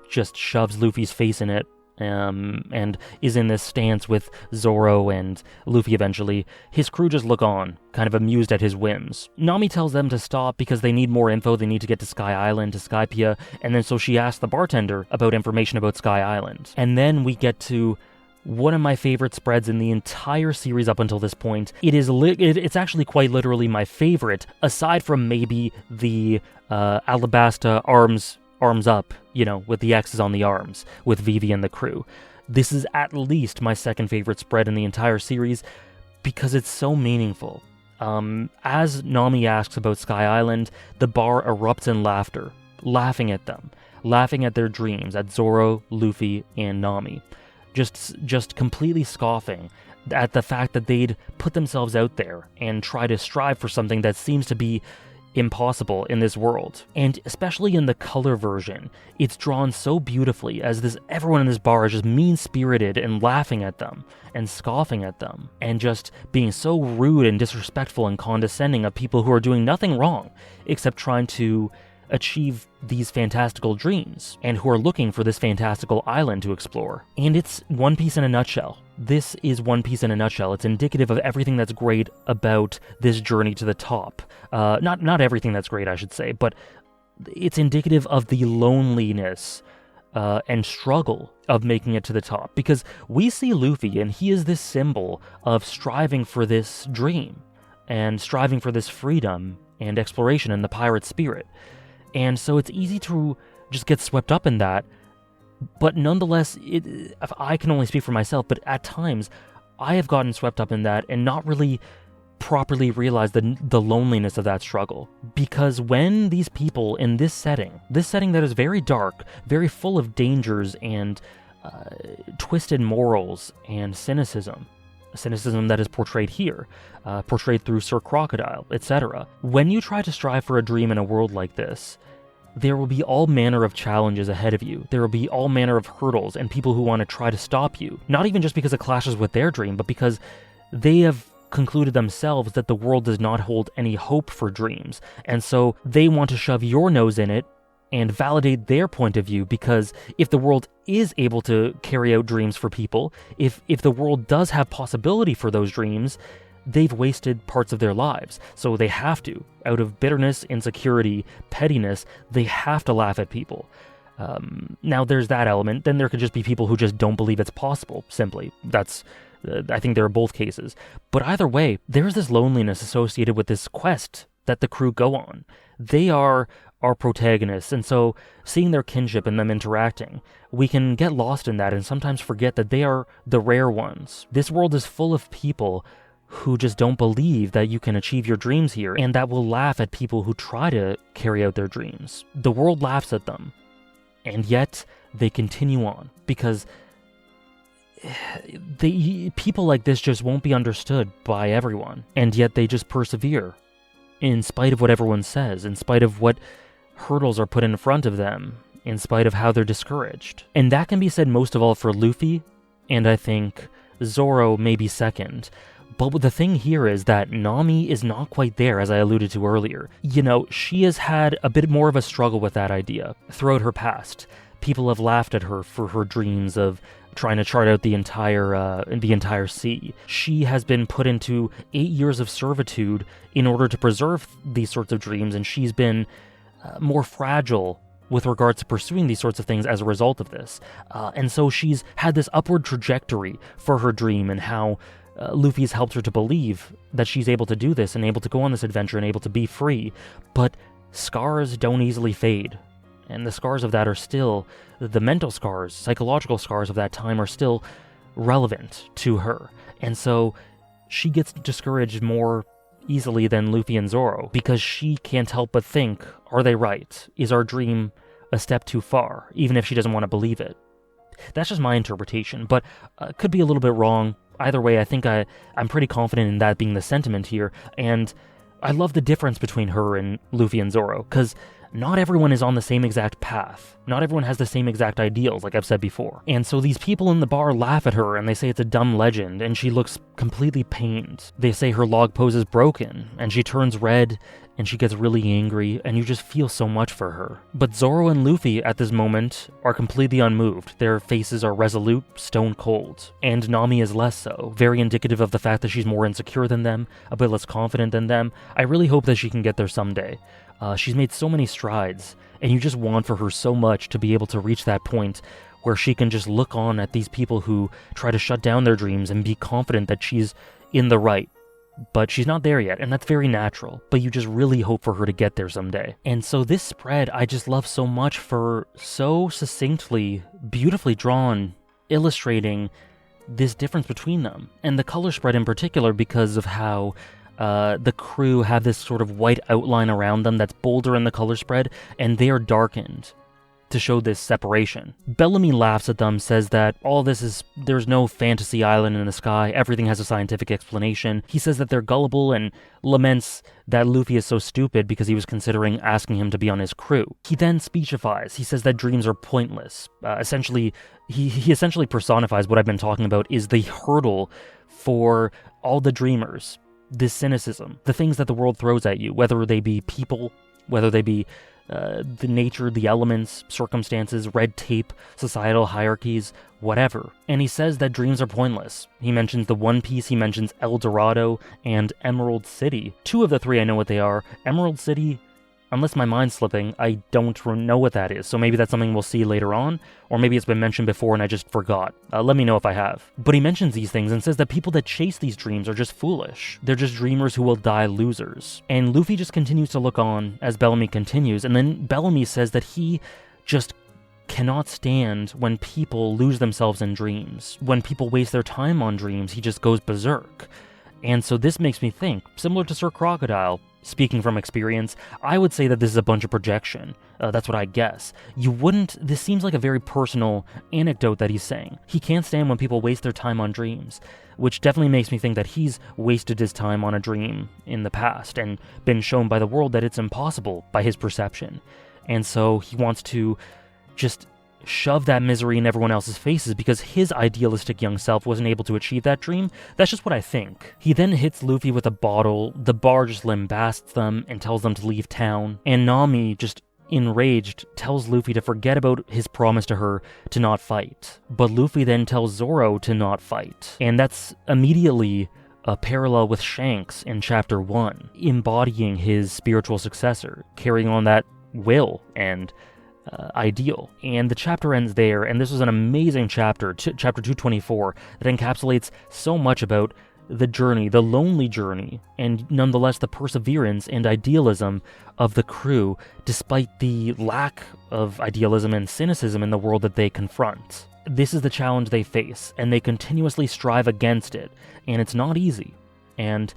just shoves Luffy's face in it, and is in this stance with Zoro and Luffy eventually, his crew just look on, kind of amused at his whims. Nami tells them to stop because they need more info, they need to get to Sky Island, to Skypiea, and then so she asks the bartender about information about Sky Island. And then we get to one of my favorite spreads in the entire series up until this point. It's actually quite literally my favorite, aside from maybe the Alabasta arms up, with the X's on the arms, with Vivi and the crew. This is at least my second favorite spread in the entire series, because it's so meaningful. As Nami asks about Sky Island, the bar erupts in laughter, laughing at them, laughing at their dreams, at Zoro, Luffy, and Nami. Just completely scoffing at the fact that they'd put themselves out there and try to strive for something that seems to be impossible in this world. And especially in the color version, it's drawn so beautifully as everyone in this bar is just mean-spirited and laughing at them and scoffing at them and just being so rude and disrespectful and condescending of people who are doing nothing wrong except trying to achieve these fantastical dreams and who are looking for this fantastical island to explore. And it's One Piece in a nutshell. This is One Piece in a nutshell. It's indicative of everything that's great about this journey to the top. Not everything that's great, I should say, but it's indicative of the loneliness and struggle of making it to the top. Because we see Luffy, and he is this symbol of striving for this dream and striving for this freedom and exploration in the pirate spirit. And so it's easy to just get swept up in that, but nonetheless, I can only speak for myself, but at times, I have gotten swept up in that and not really properly realized the loneliness of that struggle. Because when these people in this setting that is very dark, very full of dangers and twisted morals and cynicism that is portrayed here, portrayed through Sir Crocodile, etc. When you try to strive for a dream in a world like this, there will be all manner of challenges ahead of you. There will be all manner of hurdles and people who want to try to stop you. Not even just because it clashes with their dream, but because they have concluded themselves that the world does not hold any hope for dreams. And so they want to shove your nose in it and validate their point of view, because if the world is able to carry out dreams for people, if the world does have possibility for those dreams, they've wasted parts of their lives. So they have to, out of bitterness, insecurity, pettiness, they have to laugh at people. Now there's that element. Then there could just be people who just don't believe it's possible, simply. I think there are both cases. But either way, there's this loneliness associated with this quest that the crew go on. They are our protagonists, and so seeing their kinship and them interacting, we can get lost in that and sometimes forget that they are the rare ones. This world is full of people who just don't believe that you can achieve your dreams here, and that will laugh at people who try to carry out their dreams. The world laughs at them, and yet they continue on, because people like this just won't be understood by everyone, and yet they just persevere, in spite of what everyone says, in spite of what hurdles are put in front of them, in spite of how they're discouraged. And that can be said most of all for Luffy, and I think Zoro may be second. But the thing here is that Nami is not quite there, as I alluded to earlier. You know, she has had a bit more of a struggle with that idea throughout her past. People have laughed at her for her dreams of trying to chart out the entire sea. She has been put into 8 years of servitude in order to preserve these sorts of dreams, and she's been more fragile with regards to pursuing these sorts of things as a result of this. And so she's had this upward trajectory for her dream, and how Luffy's helped her to believe that she's able to do this and able to go on this adventure and able to be free. But scars don't easily fade. And the scars of that are still, the mental scars, psychological scars of that time are still relevant to her. And so she gets discouraged more easily than Luffy and Zoro, because she can't help but think, are they right? Is our dream a step too far, even if she doesn't want to believe it? That's just my interpretation, but could be a little bit wrong. Either way, I think I'm pretty confident in that being the sentiment here, and I love the difference between her and Luffy and Zoro, because not everyone is on the same exact path. Not everyone has the same exact ideals, like I've said before. And so these people in the bar laugh at her, and they say it's a dumb legend, and she looks completely pained. They say her log pose is broken, and she turns red, and she gets really angry, and you just feel so much for her. But Zoro and Luffy, at this moment, are completely unmoved. Their faces are resolute, stone cold. And Nami is less so, very indicative of the fact that she's more insecure than them, a bit less confident than them. I really hope that she can get there someday. She's made so many strides, and you just want for her so much to be able to reach that point where she can just look on at these people who try to shut down their dreams and be confident that she's in the right. But she's not there yet, and that's very natural, but you just really hope for her to get there someday. And so this spread I just love so much for so succinctly, beautifully drawn, illustrating this difference between them. And the color spread in particular, because of how the crew have this sort of white outline around them that's bolder in the color spread, and they are darkened to show this separation. Bellamy laughs at them, says that all this is, there's no fantasy island in the sky, everything has a scientific explanation. He says that they're gullible and laments that Luffy is so stupid because he was considering asking him to be on his crew. He then speechifies. He says that dreams are pointless. Essentially, he essentially personifies what I've been talking about is the hurdle for all the dreamers. This cynicism, the things that the world throws at you, whether they be people, whether they be the nature, the elements, circumstances, red tape, societal hierarchies, whatever. And he says that dreams are pointless. He mentions the One Piece, he mentions El Dorado, and Emerald City. Two of the three I know what they are. Emerald City, unless my mind's slipping, I don't know what that is, so maybe that's something we'll see later on, or maybe it's been mentioned before and I just forgot. Let me know if I have. But he mentions these things and says that people that chase these dreams are just foolish. They're just dreamers who will die losers. And Luffy just continues to look on as Bellamy continues, and then Bellamy says that he just cannot stand when people lose themselves in dreams. When people waste their time on dreams, he just goes berserk. And so this makes me think, similar to Sir Crocodile, speaking from experience, I would say that this is a bunch of projection. That's what I guess. This seems like a very personal anecdote that he's saying. He can't stand when people waste their time on dreams, which definitely makes me think that he's wasted his time on a dream in the past and been shown by the world that it's impossible by his perception. And so he wants to just shove that misery in everyone else's faces because his idealistic young self wasn't able to achieve that dream. That's just what I think. He then hits Luffy with a bottle, the bar just lambasts them and tells them to leave town, and Nami, just enraged, tells Luffy to forget about his promise to her to not fight. But Luffy then tells Zoro to not fight, and that's immediately a parallel with Shanks in Chapter 1, embodying his spiritual successor, carrying on that will and ideal. And the chapter ends there, and this was an amazing chapter, chapter 224, that encapsulates so much about the journey, the lonely journey, and nonetheless the perseverance and idealism of the crew, despite the lack of idealism and cynicism in the world that they confront. This is the challenge they face, and they continuously strive against it, and it's not easy. And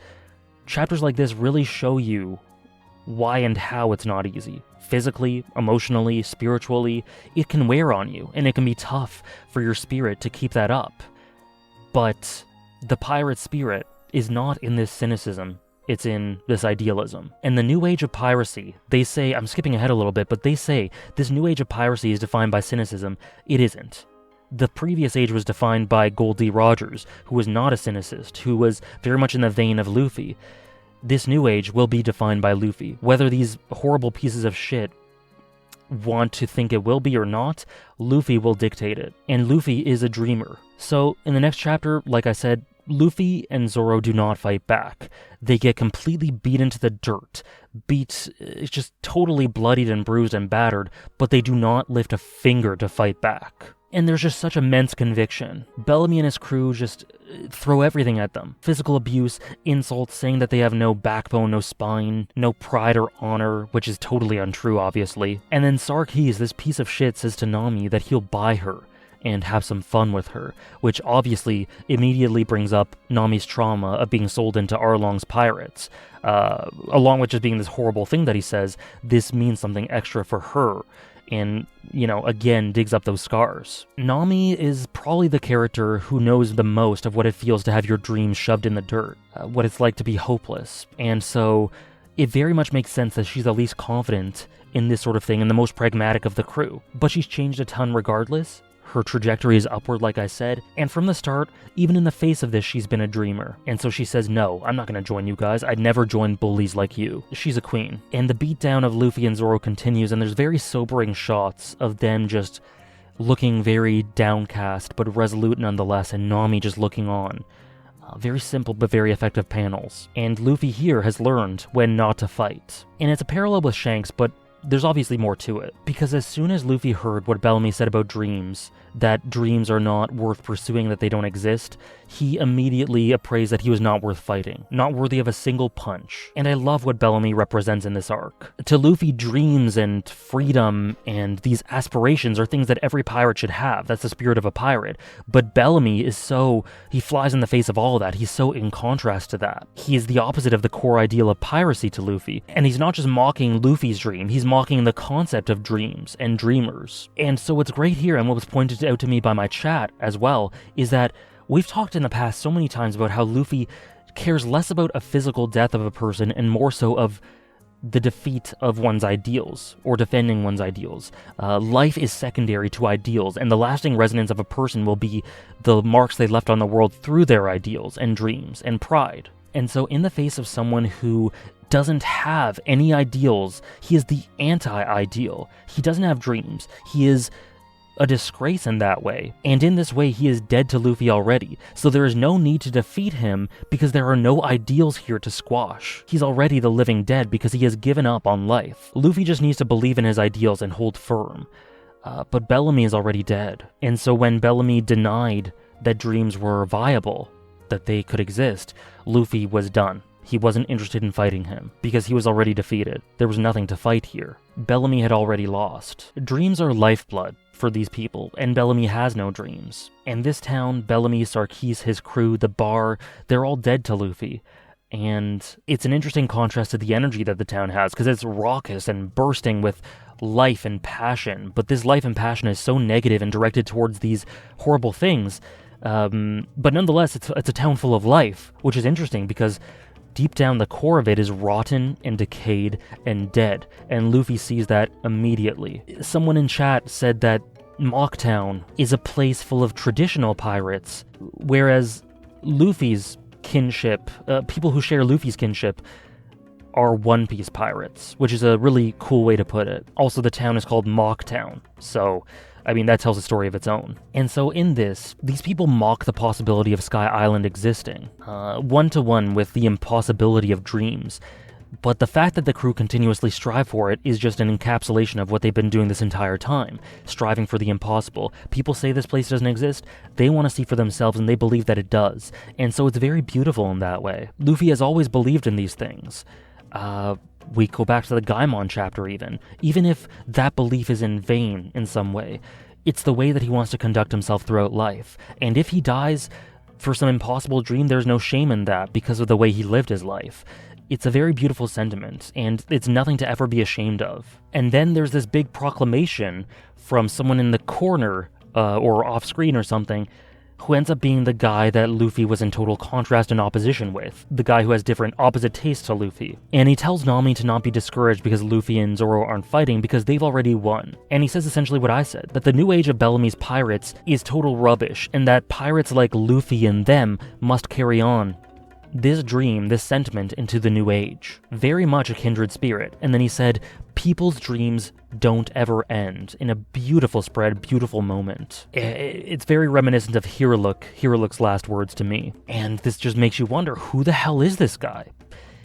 chapters like this really show you why and how it's not easy. Physically, emotionally, spiritually, it can wear on you, and it can be tough for your spirit to keep that up. But the pirate spirit is not in this cynicism, it's in this idealism. And the new age of piracy, they say, I'm skipping ahead a little bit, but they say this new age of piracy is defined by cynicism. It isn't. The previous age was defined by Gold D. Rogers, who was not a cynicist, who was very much in the vein of Luffy. This new age will be defined by Luffy. Whether these horrible pieces of shit want to think it will be or not, Luffy will dictate it. And Luffy is a dreamer. So in the next chapter, like I said, Luffy and Zoro do not fight back. They get completely beat into the dirt, just totally bloodied and bruised and battered, but they do not lift a finger to fight back. And there's just such immense conviction. Bellamy and his crew just throw everything at them. Physical abuse, insults, saying that they have no backbone, no spine, no pride or honor, which is totally untrue, obviously. And then Sarkis, this piece of shit, says to Nami that he'll buy her and have some fun with her, which obviously immediately brings up Nami's trauma of being sold into Arlong's pirates. Along with just being this horrible thing that he says, this means something extra for her. And, again, digs up those scars. Nami is probably the character who knows the most of what it feels to have your dreams shoved in the dirt, what it's like to be hopeless. And so it very much makes sense that she's the least confident in this sort of thing and the most pragmatic of the crew. But she's changed a ton regardless. Her trajectory is upward, like I said, and from the start, even in the face of this, she's been a dreamer. And so she says, no, I'm not going to join you guys. I'd never join bullies like you. She's a queen. And the beatdown of Luffy and Zoro continues, and there's very sobering shots of them just looking very downcast, but resolute nonetheless, and Nami just looking on. Very simple but very effective panels. And Luffy here has learned when not to fight. And it's a parallel with Shanks, but there's obviously more to it, because as soon as Luffy heard what Bellamy said about dreams, that dreams are not worth pursuing, that they don't exist, he immediately appraised that he was not worth fighting, not worthy of a single punch. And I love what Bellamy represents in this arc. To Luffy, dreams and freedom and these aspirations are things that every pirate should have. That's the spirit of a pirate. But Bellamy he flies in the face of all of that. He's so in contrast to that. He is the opposite of the core ideal of piracy to Luffy. And he's not just mocking Luffy's dream, he's mocking the concept of dreams and dreamers. And so what's great here, and what was pointed out to me by my chat as well, is that we've talked in the past so many times about how Luffy cares less about a physical death of a person and more so of the defeat of one's ideals, or defending one's ideals. Life is secondary to ideals, and the lasting resonance of a person will be the marks they left on the world through their ideals and dreams and pride. And so in the face of someone who doesn't have any ideals, he is the anti-ideal. He doesn't have dreams. He is a disgrace in that way, and in this way he is dead to Luffy already, so there is no need to defeat him because there are no ideals here to squash. He's already the living dead because he has given up on life. Luffy just needs to believe in his ideals and hold firm. But Bellamy is already dead, and so when Bellamy denied that dreams were viable, that they could exist, Luffy was done. He wasn't interested in fighting him, because he was already defeated. There was nothing to fight here. Bellamy had already lost. Dreams are lifeblood for these people, and Bellamy has no dreams. And this town, Bellamy, Sarkis, his crew, the bar, they're all dead to Luffy. And it's an interesting contrast to the energy that the town has, because it's raucous and bursting with life and passion. But this life and passion is so negative and directed towards these horrible things. But nonetheless, it's a town full of life, which is interesting because deep down, the core of it is rotten and decayed and dead, and Luffy sees that immediately. Someone in chat said that Mocktown is a place full of traditional pirates, whereas Luffy's kinship, people who share Luffy's kinship, are One Piece pirates, which is a really cool way to put it. Also, the town is called Mocktown, so that tells a story of its own. And so in this, these people mock the possibility of Sky Island existing, one-to-one with the impossibility of dreams. But the fact that the crew continuously strive for it is just an encapsulation of what they've been doing this entire time, striving for the impossible. People say this place doesn't exist, they want to see for themselves and they believe that it does. And so it's very beautiful in that way. Luffy has always believed in these things. We go back to the Gaimon chapter even if that belief is in vain in some way. It's the way that he wants to conduct himself throughout life. And if he dies for some impossible dream, there's no shame in that because of the way he lived his life. It's a very beautiful sentiment, and it's nothing to ever be ashamed of. And then there's this big proclamation from someone in the corner, or off screen or something, who ends up being the guy that Luffy was in total contrast and opposition with, the guy who has different opposite tastes to Luffy. And he tells Nami to not be discouraged because Luffy and Zoro aren't fighting because they've already won. And he says essentially what I said, that the new age of Bellamy's pirates is total rubbish, and that pirates like Luffy and them must carry on this dream, this sentiment into the new age. Very much a kindred spirit. And then he said, people's dreams don't ever end, in a beautiful spread, beautiful moment. It's very reminiscent of Hiruluk's last words to me. And this just makes you wonder, who the hell is this guy?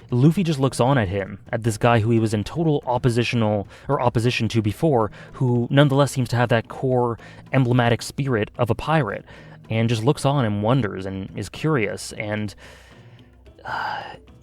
Luffy just looks on at him, at this guy who he was in total opposition to before, who nonetheless seems to have that core emblematic spirit of a pirate, and just looks on and wonders and is curious, and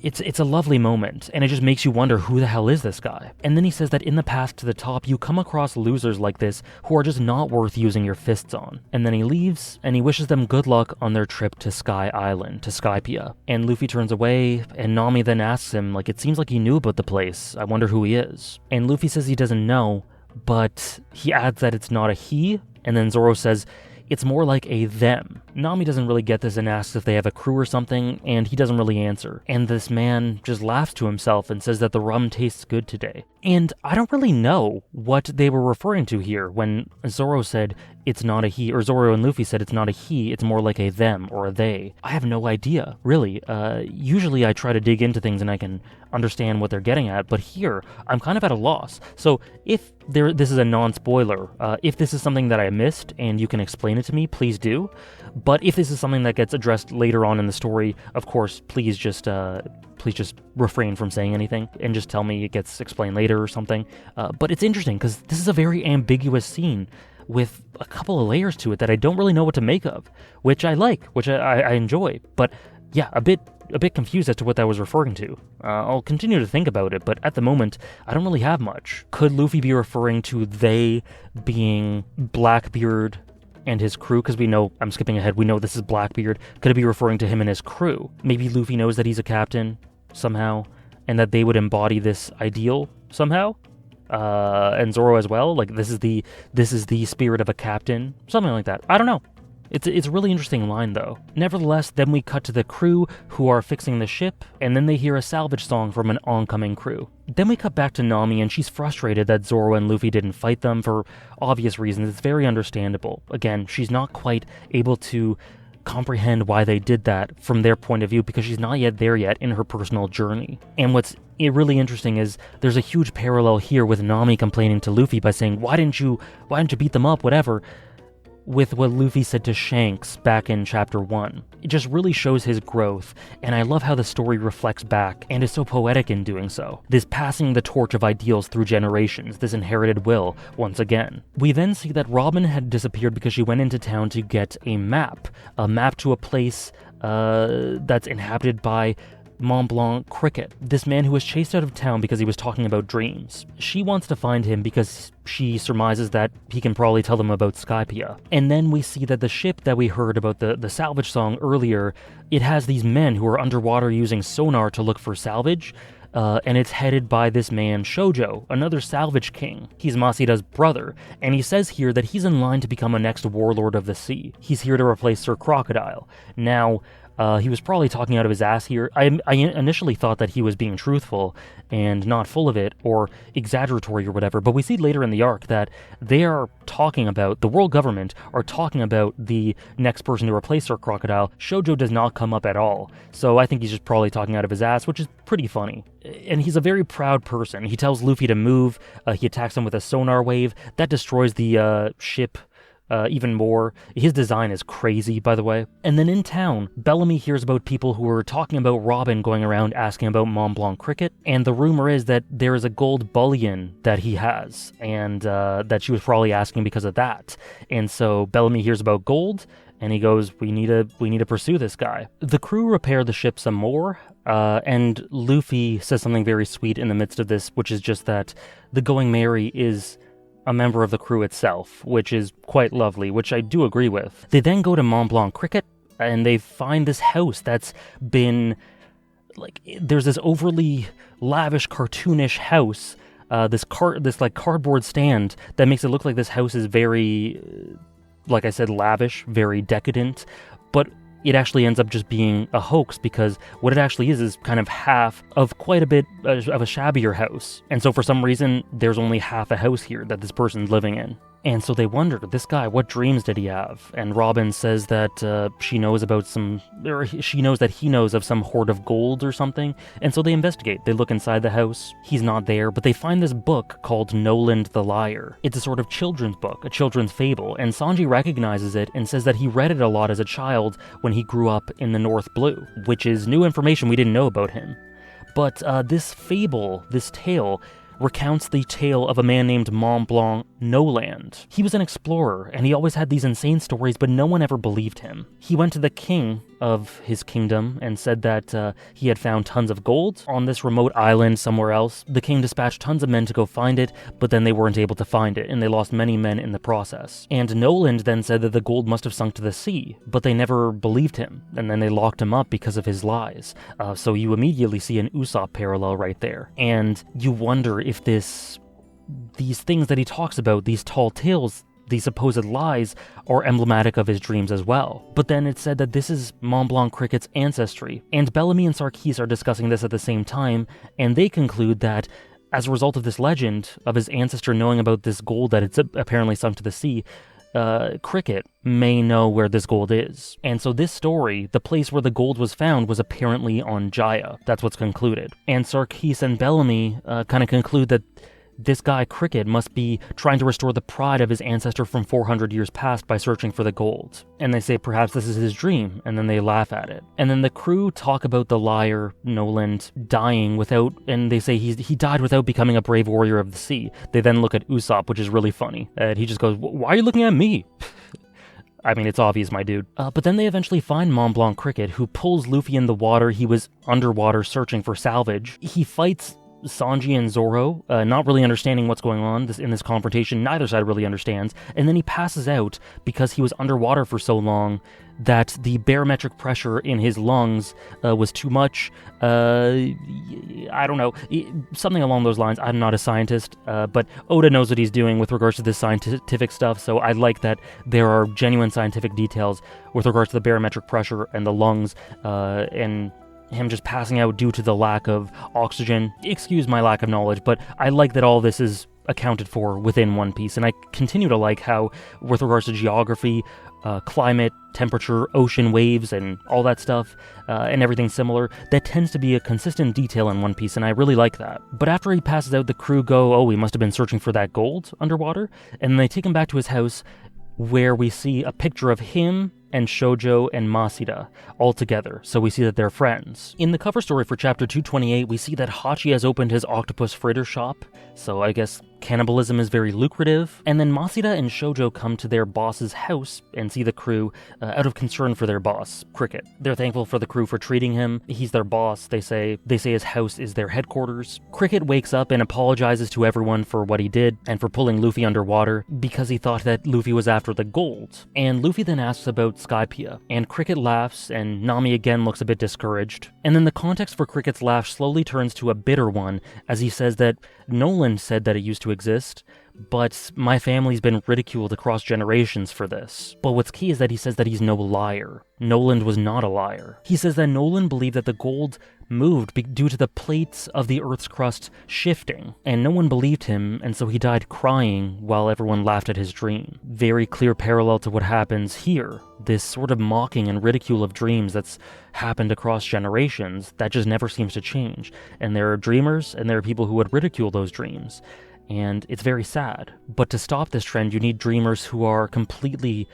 it's a lovely moment, and it just makes you wonder, who the hell is this guy? And then he says that in the path to the top, you come across losers like this who are just not worth using your fists on. And then he leaves, and he wishes them good luck on their trip to Sky Island, to Skypiea. And Luffy turns away, and Nami then asks him, it seems like he knew about the place. I wonder who he is. And Luffy says he doesn't know, but he adds that it's not a he, and then Zoro says, it's more like a them. Nami doesn't really get this and asks if they have a crew or something, and he doesn't really answer. And this man just laughs to himself and says that the rum tastes good today. And I don't really know what they were referring to here when Zoro said it's not a he, or Zoro and Luffy said it's not a he, it's more like a them or a they. I have no idea, really. Usually I try to dig into things and I can understand what they're getting at, but here I'm kind of at a loss. So if this is a non-spoiler, if this is something that I missed and you can explain it to me, please do. But if this is something that gets addressed later on in the story, of course, please just refrain from saying anything and just tell me it gets explained later or something. But it's interesting because this is a very ambiguous scene with a couple of layers to it that I don't really know what to make of, which I like, which I enjoy. But yeah, a bit confused as to what that was referring to. I'll continue to think about it, but at the moment, I don't really have much. Could Luffy be referring to they being Blackbeard and his crew? Because we know, I'm skipping ahead, we know this is Blackbeard. Could it be referring to him and his crew? Maybe Luffy knows that he's a captain somehow, and that they would embody this ideal somehow? And Zoro as well? This is the spirit of a captain? Something like that. I don't know. It's a really interesting line, though. Nevertheless, then we cut to the crew who are fixing the ship, and then they hear a salvage song from an oncoming crew. Then we cut back to Nami, and she's frustrated that Zoro and Luffy didn't fight them for obvious reasons. It's very understandable. Again, she's not quite able to comprehend why they did that from their point of view because she's not yet there yet in her personal journey. And what's really interesting is there's a huge parallel here with Nami complaining to Luffy by saying, why didn't you beat them up, whatever, with what Luffy said to Shanks back in Chapter 1. It just really shows his growth, and I love how the story reflects back, and is so poetic in doing so. This passing the torch of ideals through generations, this inherited will, once again. We then see that Robin had disappeared because she went into town to get a map to a place that's inhabited by Mont Blanc Cricket, this man who was chased out of town because he was talking about dreams. She wants to find him because she surmises that he can probably tell them about Skypiea. And then we see that the ship that we heard about the salvage song earlier, it has these men who are underwater using sonar to look for salvage, and it's headed by this man, Shoujo, another salvage king. He's Masida's brother, and he says here that he's in line to become a next warlord of the sea. He's here to replace Sir Crocodile. Now, he was probably talking out of his ass here. I initially thought that he was being truthful and not full of it or exaggeratory or whatever, but we see later in the arc that they are talking about, the world government are talking about the next person to replace Sir Crocodile. Shoujo does not come up at all, so I think he's just probably talking out of his ass, which is pretty funny. And he's a very proud person. He tells Luffy to move, he attacks him with a sonar wave, that destroys the ship even more. His design is crazy, by the way. And then in town, Bellamy hears about people who are talking about Robin going around asking about Mont Blanc cricket, and the rumor is that there is a gold bullion that he has, and that she was probably asking because of that. And so Bellamy hears about gold, and he goes, we need to pursue this guy. The crew repair the ship some more, and Luffy says something very sweet in the midst of this, which is just that the Going Merry is a member of the crew itself, which is quite lovely, which I do agree with. They then go to Mont Blanc cricket, and they find this house that's been, like, there's this overly lavish, cartoonish house, this cardboard stand that makes it look like this house is very, like I said, lavish, very decadent, but it actually ends up just being a hoax, because what it actually is kind of half of quite a bit of a shabbier house. And so for some reason, there's only half a house here that this person's living in. And so they wonder, this guy, what dreams did he have? And Robin says that she knows that he knows of some hoard of gold or something. And so they investigate. They look inside the house. He's not there, but they find this book called Noland the Liar. It's a sort of children's book, a children's fable. And Sanji recognizes it and says that he read it a lot as a child when he grew up in the North Blue, which is new information we didn't know about him. But this fable, this tale, recounts the tale of a man named Mont Blanc Noland. He was an explorer, and he always had these insane stories, but no one ever believed him. He went to the king of his kingdom and said that he had found tons of gold on this remote island somewhere else. The king dispatched tons of men to go find it, but then they weren't able to find it, and they lost many men in the process. And Noland then said that the gold must have sunk to the sea, but they never believed him, and then they locked him up because of his lies. So you immediately see an Usopp parallel right there. And you wonder if these things that he talks about, these tall tales, these supposed lies, are emblematic of his dreams as well. But then it's said that this is Mont Blanc cricket's ancestry, and Bellamy and Sarkis are discussing this at the same time, and they conclude that as a result of this legend of his ancestor knowing about this gold that it's apparently sunk to the sea, Cricket may know where this gold is. And so this story, the place where the gold was found, was apparently on Jaya. That's what's concluded. And Sarkis and Bellamy kind of conclude that this guy, Cricket, must be trying to restore the pride of his ancestor from 400 years past by searching for the gold. And they say perhaps this is his dream, and then they laugh at it. And then the crew talk about the liar, Noland, dying without, and they say he died without becoming a brave warrior of the sea. They then look at Usopp, which is really funny. And he just goes, "Why are you looking at me?" I mean, it's obvious, my dude. But then they eventually find Mont Blanc Cricket, who pulls Luffy in the water. He was underwater searching for salvage. He fights Sanji and Zoro, not really understanding what's going on in this confrontation. Neither side really understands. And then he passes out because he was underwater for so long that the barometric pressure in his lungs was too much. I don't know, something along those lines. I'm not a scientist, but Oda knows what he's doing with regards to this scientific stuff, so I like that there are genuine scientific details with regards to the barometric pressure and the lungs, and him just passing out due to the lack of oxygen. Excuse my lack of knowledge, but I like that all this is accounted for within One Piece, and I continue to like how, with regards to geography, climate, temperature, ocean waves, and all that stuff, and everything similar, that tends to be a consistent detail in One Piece, and I really like that. But after he passes out, the crew go, oh, he must have been searching for that gold underwater, and then they take him back to his house, where we see a picture of him and Shoujo and Masida all together, so we see that they're friends. In the cover story for chapter 228, we see that Hachi has opened his octopus fritter shop, so I guess cannibalism is very lucrative. And then Masida and Shoujo come to their boss's house and see the crew out of concern for their boss, Cricket. They're thankful for the crew for treating him. He's their boss. They say his house is their headquarters. Cricket wakes up and apologizes to everyone for what he did and for pulling Luffy underwater because he thought that Luffy was after the gold. And Luffy then asks about Skypiea, and Cricket laughs, and Nami again looks a bit discouraged. And then the context for Cricket's laugh slowly turns to a bitter one as he says that Noland said that it used to exist, but my family's been ridiculed across generations for this. But what's key is that he says that he's no liar. Noland was not a liar. He says that Noland believed that the gold moved due to the plates of the Earth's crust shifting, and no one believed him, and so he died crying while everyone laughed at his dream. Very clear parallel to what happens here. This sort of mocking and ridicule of dreams that's happened across generations that just never seems to change. And there are dreamers, and there are people who would ridicule those dreams. and it's very sad. But to stop this trend, you need dreamers who are completely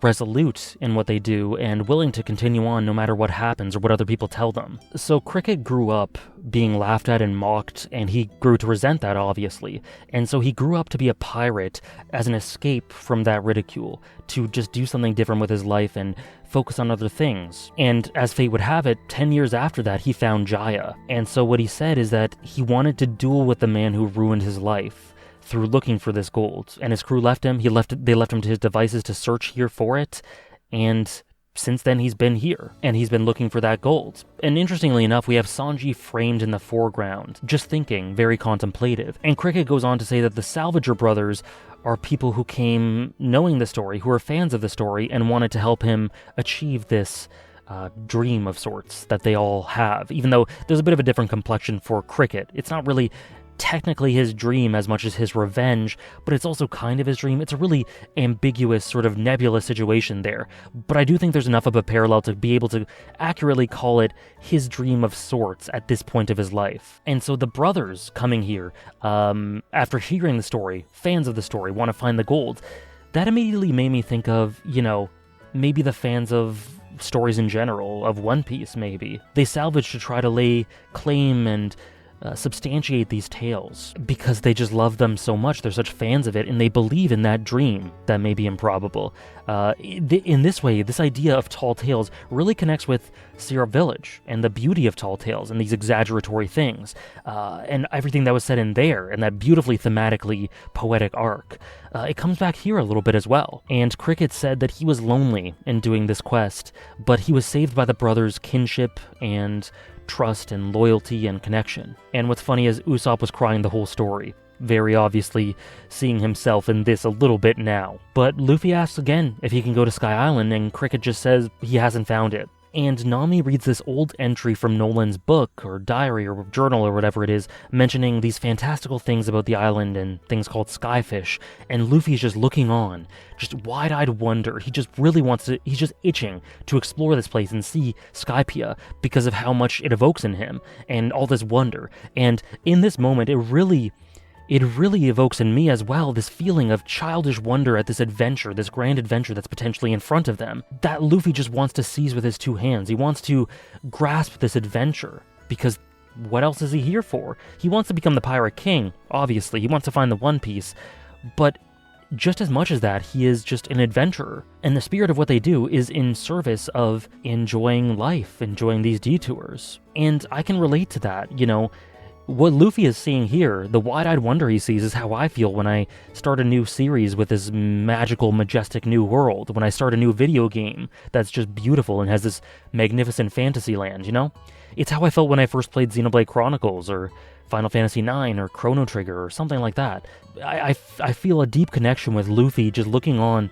resolute in what they do and willing to continue on no matter what happens or what other people tell them. So Cricket grew up being laughed at and mocked, and he grew to resent that, obviously. And so he grew up to be a pirate as an escape from that ridicule, to just do something different with his life and focus on other things. And as fate would have it, 10 years after that, he found Jaya. And so what he said is that he wanted to duel with the man who ruined his life through looking for this gold. And his crew left him. They left him to his devices to search here for it. And since then, he's been here, and he's been looking for that gold. And interestingly enough, we have Sanji framed in the foreground, just thinking, very contemplative. And Cricket goes on to say that the Salvager brothers are people who came knowing the story, who are fans of the story, and wanted to help him achieve this dream of sorts that they all have, even though there's a bit of a different complexion for Cricket. It's not really technically his dream as much as his revenge, but it's also kind of his dream. It's a really ambiguous, sort of nebulous situation there. But I do think there's enough of a parallel to be able to accurately call it his dream of sorts at this point of his life. And so the brothers coming here, after hearing the story, fans of the story, want to find the gold, that immediately made me think of, maybe the fans of stories in general, of One Piece maybe. They salvage to try to lay claim and substantiate these tales because they just love them so much. They're such fans of it, and they believe in that dream that may be improbable. In this way, this idea of tall tales really connects with Syrup Village and the beauty of tall tales and these exaggeratory things, and everything that was said in there, and that beautifully thematically poetic arc. It comes back here a little bit as well. And Cricket said that he was lonely in doing this quest, but he was saved by the brothers' kinship and trust and loyalty and connection. And what's funny is Usopp was crying the whole story, very obviously seeing himself in this a little bit now. But Luffy asks again if he can go to Sky Island, and Cricket just says he hasn't found it. And Nami reads this old entry from Nolan's book or diary or journal or whatever it is, mentioning these fantastical things about the island and things called skyfish, and Luffy's just looking on, just wide-eyed wonder. He just really wants to, he's just itching to explore this place and see Skypiea because of how much it evokes in him and all this wonder. And in this moment, it really evokes in me as well this feeling of childish wonder at this adventure, this grand adventure that's potentially in front of them, that Luffy just wants to seize with his two hands. He wants to grasp this adventure, because what else is he here for? He wants to become the Pirate King, obviously. He wants to find the One Piece, but just as much as that, he is just an adventurer. And the spirit of what they do is in service of enjoying life, enjoying these detours. And I can relate to that, What Luffy is seeing here, the wide-eyed wonder he sees, is how I feel when I start a new series with this magical, majestic new world, when I start a new video game that's just beautiful and has this magnificent fantasy land, It's how I felt when I first played Xenoblade Chronicles, or Final Fantasy IX, or Chrono Trigger, or something like that. I feel a deep connection with Luffy just looking on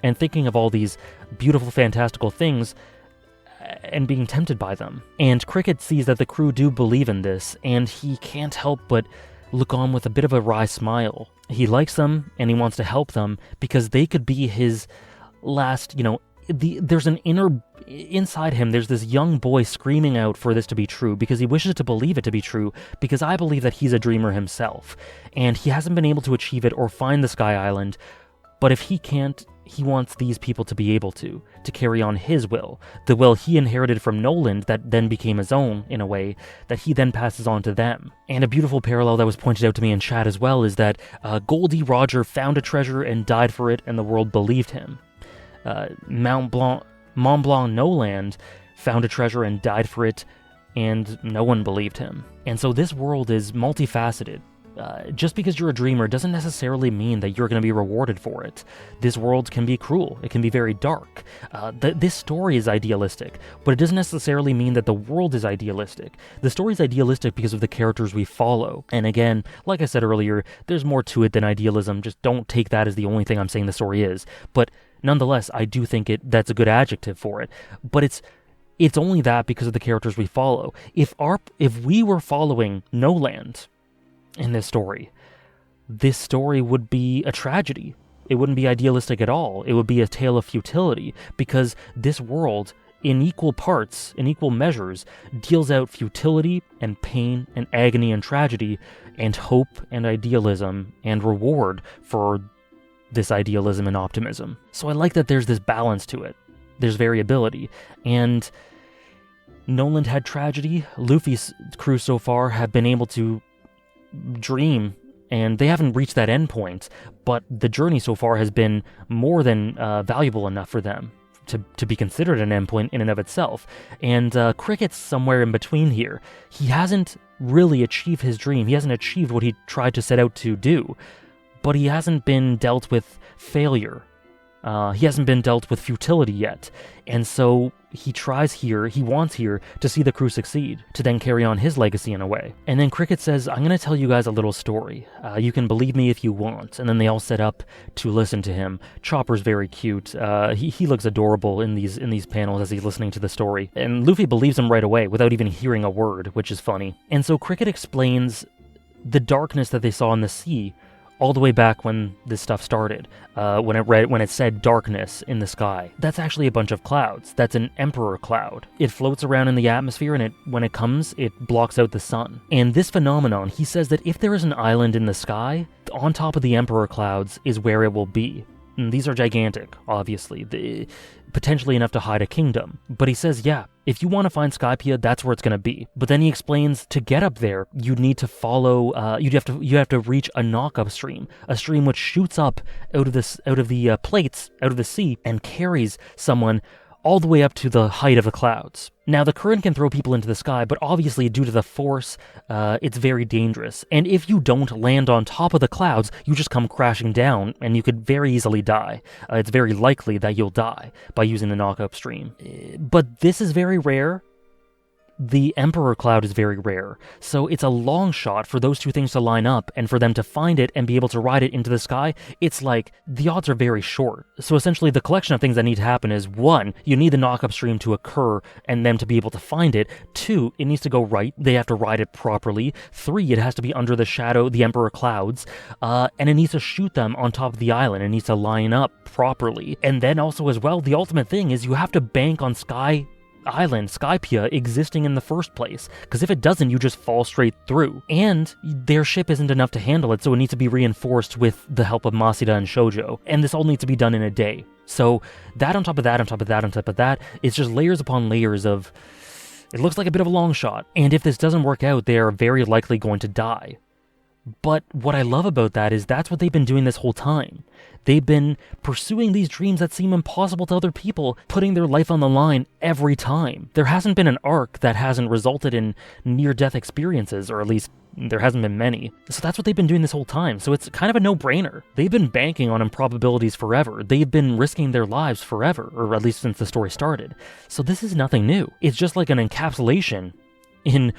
and thinking of all these beautiful, fantastical things, and being tempted by them. And Cricket sees that the crew do believe in this, and he can't help but look on with a bit of a wry smile. He likes them, and he wants to help them, because they could be his last, there's an inside him, there's this young boy screaming out for this to be true, because he wishes to believe it to be true, because I believe that he's a dreamer himself, and he hasn't been able to achieve it or find the Sky Island, but if he can't, he wants these people to be able to carry on his will, the will he inherited from Nolan that then became his own, in a way, that he then passes on to them. And a beautiful parallel that was pointed out to me in chat as well is that Goldie Roger found a treasure and died for it, and the world believed him. Mont Blanc Noland found a treasure and died for it, and no one believed him. And so this world is multifaceted. Just because you're a dreamer doesn't necessarily mean that you're going to be rewarded for it. This world can be cruel. It can be very dark. This story is idealistic, but it doesn't necessarily mean that the world is idealistic. The story is idealistic because of the characters we follow. And again, like I said earlier, there's more to it than idealism. Just don't take that as the only thing I'm saying the story is. But nonetheless, I do think that's a good adjective for it. But it's only that because of the characters we follow. If we were following Noland in this story would be a tragedy. It wouldn't be idealistic at all. It would be a tale of futility, because this world in equal parts, in equal measures, deals out futility and pain and agony and tragedy and hope and idealism and reward for this idealism and optimism. So I like that there's this balance to it. There's variability. And Noland had tragedy. Luffy's crew so far have been able to dream, and they haven't reached that end point, but the journey so far has been more than valuable enough for them to be considered an endpoint in and of itself. And Cricket's somewhere in between here. He hasn't really achieved his dream. He hasn't achieved what he tried to set out to do, but he hasn't been dealt with failure. He hasn't been dealt with futility yet. And so he wants here to see the crew succeed, to then carry on his legacy in a way. And then Cricket says, I'm going to tell you guys a little story. You can believe me if you want. And then they all set up to listen to him. Chopper's very cute. He looks adorable in these panels as he's listening to the story. And Luffy believes him right away without even hearing a word, which is funny. And so Cricket explains the darkness that they saw in the sea all the way back when this stuff started, when it said darkness in the sky. That's actually a bunch of clouds. That's an emperor cloud. It floats around in the atmosphere, and when it comes, it blocks out the sun. And this phenomenon, he says that if there is an island in the sky, on top of the emperor clouds is where it will be. And these are gigantic, obviously, potentially enough to hide a kingdom. But he says, yeah, if you want to find Skypiea, that's where it's going to be. But then he explains, to get up there, you need to follow, you have to reach a knock-up stream, a stream which shoots up out of the plates, out of the sea, and carries someone all the way up to the height of the clouds. Now, the current can throw people into the sky, but obviously due to the force, it's very dangerous. And if you don't land on top of the clouds, you just come crashing down, and you could very easily die. It's very likely that you'll die by using the knock-up stream. But this is very rare. The Emperor Cloud is very rare, so it's a long shot for those two things to line up, and for them to find it and be able to ride it into the sky. It's like, the odds are very short. So essentially the collection of things that need to happen is, 1, you need the knock-up stream to occur and them to be able to find it. 2, it needs to go right, they have to ride it properly. 3, it has to be under the shadow, the Emperor Clouds, and it needs to shoot them on top of the island. It needs to line up properly. And then also as well, the ultimate thing is you have to bank on Skypiea existing in the first place, because if it doesn't, you just fall straight through. And their ship isn't enough to handle it, so it needs to be reinforced with the help of Masida and Shoujo, and this all needs to be done in a day. So that on top of that, on top of that, on top of that, it's just layers upon layers of... It looks like a bit of a long shot, and if this doesn't work out, they are very likely going to die. But what I love about that is that's what they've been doing this whole time. They've been pursuing these dreams that seem impossible to other people, putting their life on the line every time. There hasn't been an arc that hasn't resulted in near-death experiences, or at least there hasn't been many. So that's what they've been doing this whole time, so it's kind of a no-brainer. They've been banking on improbabilities forever. They've been risking their lives forever, or at least since the story started. So this is nothing new. It's just like an encapsulation in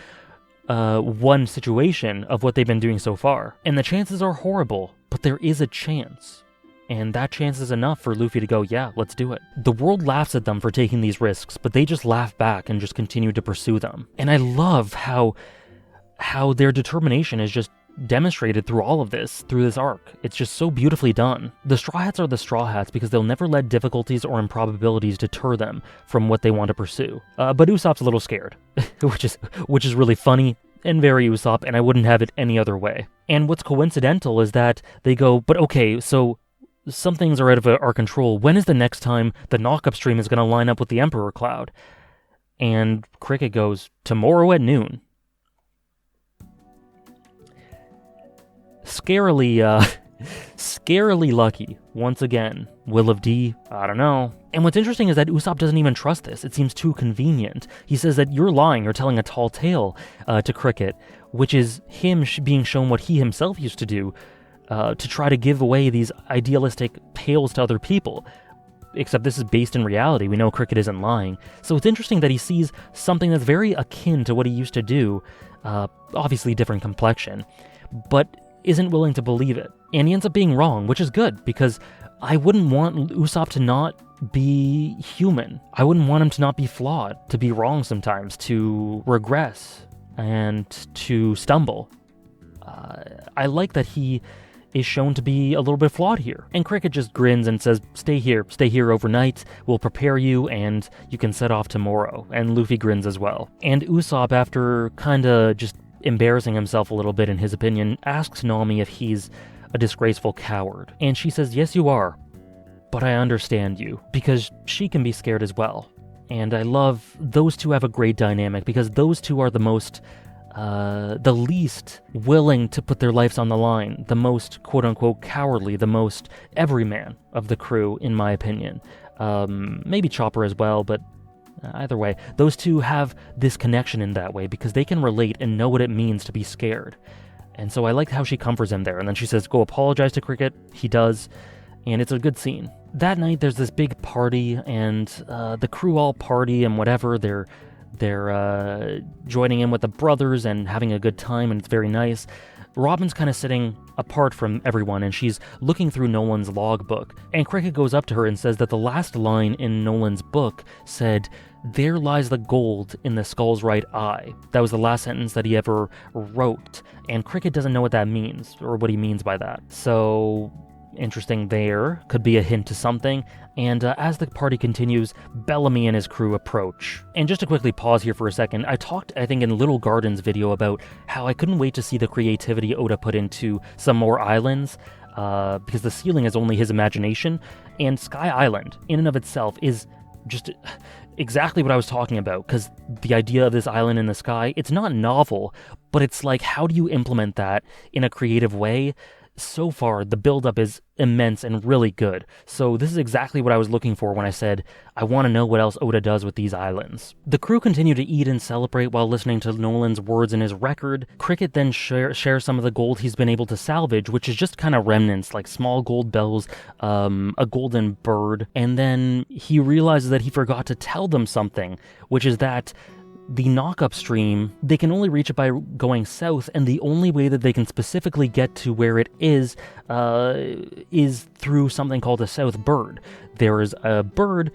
one situation of what they've been doing so far. And the chances are horrible, but there is a chance. And that chance is enough for Luffy to go, yeah, let's do it. The world laughs at them for taking these risks, but they just laugh back and just continue to pursue them. And I love how their determination is just demonstrated through all of this, through this arc. It's just so beautifully done. The Straw Hats are the Straw Hats because they'll never let difficulties or improbabilities deter them from what they want to pursue. But Usopp's a little scared, which is really funny and very Usopp, and I wouldn't have it any other way. And what's coincidental is that they go, but okay, so some things are out of our control. When is the next time the knock-up stream is going to line up with the Emperor Cloud? And Cricket goes, tomorrow at noon. Scarily lucky, once again. Will of D, I don't know. And what's interesting is that Usopp doesn't even trust this. It seems too convenient. He says that you're lying, you're telling a tall tale to Cricket, which is him being shown what he himself used to do to try to give away these idealistic tales to other people. Except this is based in reality. We know Cricket isn't lying. So it's interesting that he sees something that's very akin to what he used to do, obviously different complexion, but isn't willing to believe it. And he ends up being wrong, which is good, because I wouldn't want Usopp to not be human. I wouldn't want him to not be flawed, to be wrong sometimes, to regress, and to stumble. I like that he is shown to be a little bit flawed here. And Cricket just grins and says, stay here overnight, we'll prepare you, and you can set off tomorrow. And Luffy grins as well. And Usopp, after kinda just embarrassing himself a little bit in his opinion, asks Nami if he's a disgraceful coward. And she says, yes you are, but I understand you, because she can be scared as well. And I love those two have a great dynamic, because those two are the least willing to put their lives on the line, the most quote-unquote cowardly, the most everyman of the crew, in my opinion. Maybe Chopper as well, but either way, those two have this connection in that way, because they can relate and know what it means to be scared. And so I liked how she comforts him there, and then she says, go apologize to Cricket. He does, and it's a good scene. That night, there's this big party, and the crew all party and whatever, they're joining in with the brothers and having a good time, and it's very nice. Robin's kind of sitting apart from everyone, and she's looking through Nolan's logbook. And Cricket goes up to her and says that the last line in Nolan's book said, there lies the gold in the skull's right eye. That was the last sentence that he ever wrote. And Cricket doesn't know what that means, or what he means by that. So, interesting there. Could be a hint to something. And as the party continues, Bellamy and his crew approach. And just to quickly pause here for a second, I talked, I think, in Little Garden's video about how I couldn't wait to see the creativity Oda put into some more islands, because the ceiling is only his imagination, and Sky Island, in and of itself, is just exactly what I was talking about, because the idea of this island in the sky, it's not novel, but it's like, how do you implement that in a creative way? So far, the build-up is immense and really good. So this is exactly what I was looking for when I said, I want to know what else Oda does with these islands. The crew continue to eat and celebrate while listening to Nolan's words in his record. Cricket then shares some of the gold he's been able to salvage, which is just kind of remnants, like small gold bells, a golden bird, and then he realizes that he forgot to tell them something, which is that the knock-up stream, they can only reach it by going south, and the only way that they can specifically get to where it is through something called a south bird. There is a bird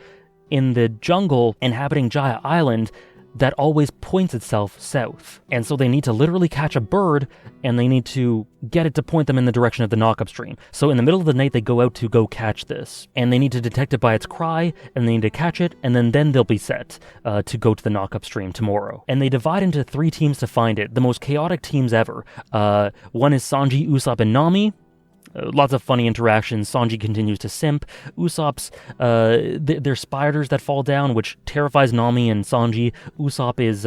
in the jungle inhabiting Jaya Island that always points itself south. And so they need to literally catch a bird, and they need to get it to point them in the direction of the knock-up stream. So in the middle of the night, they go out to go catch this, and they need to detect it by its cry, and they need to catch it, and then they'll be set to go to the knock-up stream tomorrow. And they divide into 3 teams to find it, the most chaotic teams ever. One is Sanji, Usopp, and Nami. Lots of funny interactions. Sanji continues to simp. Usopp's, they're spiders that fall down, which terrifies Nami and Sanji. Usopp is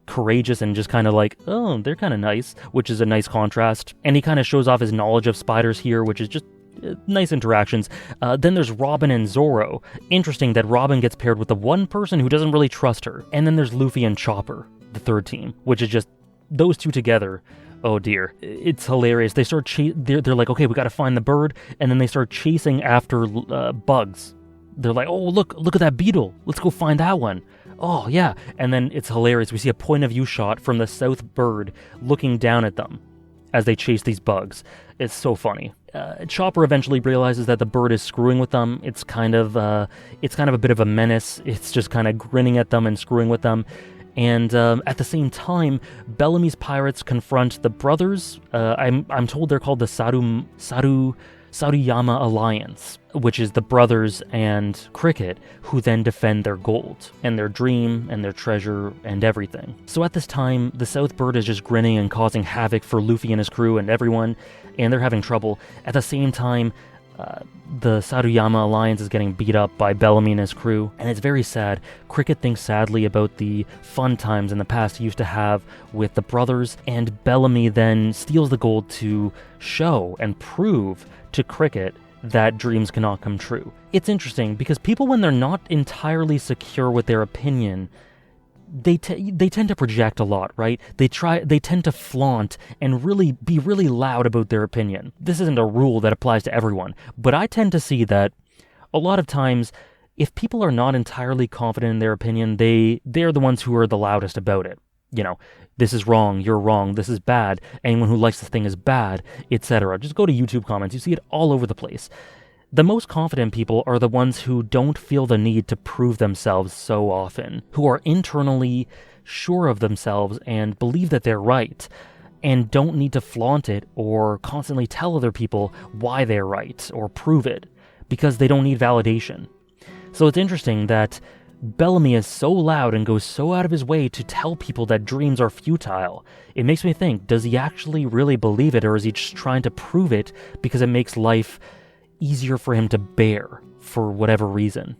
courageous and just kind of like, oh, they're kind of nice, which is a nice contrast. And he kind of shows off his knowledge of spiders here, which is just nice interactions. Then there's Robin and Zoro. Interesting that Robin gets paired with the one person who doesn't really trust her. And then there's Luffy and Chopper, the third team, which is just those two together. Oh dear, it's hilarious. They start they're like, okay, we gotta find the bird, and then they start chasing after bugs. They're like, oh, look at that beetle. Let's go find that one. Oh yeah, and then it's hilarious. We see a point of view shot from the south bird looking down at them as they chase these bugs. It's so funny. Chopper eventually realizes that the bird is screwing with them. It's kind of a bit of a menace. It's just kind of grinning at them and screwing with them. And at the same time, Bellamy's pirates confront the brothers. I'm told they're called the Saruyama Alliance, which is the brothers and Cricket, who then defend their gold, and their dream, and their treasure, and everything. So at this time, the South Bird is just grinning and causing havoc for Luffy and his crew and everyone, and they're having trouble. At the same time, the Saruyama Alliance is getting beat up by Bellamy and his crew, and it's very sad. Cricket thinks sadly about the fun times in the past he used to have with the brothers, and Bellamy then steals the gold to show and prove to Cricket that dreams cannot come true. It's interesting, because people, when they're not entirely secure with their opinion, they tend to project a lot, right? They tend to flaunt and really be really loud about their opinion. This isn't a rule that applies to everyone, but I tend to see that a lot of times, if people are not entirely confident in their opinion, they're the ones who are the loudest about it. You know, this is wrong, you're wrong, this is bad, anyone who likes this thing is bad, etc. Just go to YouTube comments, you see it all over the place. The most confident people are the ones who don't feel the need to prove themselves so often, who are internally sure of themselves and believe that they're right. and don't need to flaunt it or constantly tell other people why they're right or prove it, because they don't need validation. So it's interesting that Bellamy is so loud and goes so out of his way to tell people that dreams are futile. It makes me think, does he actually really believe it, or is he just trying to prove it because it makes life easier for him to bear for whatever reason?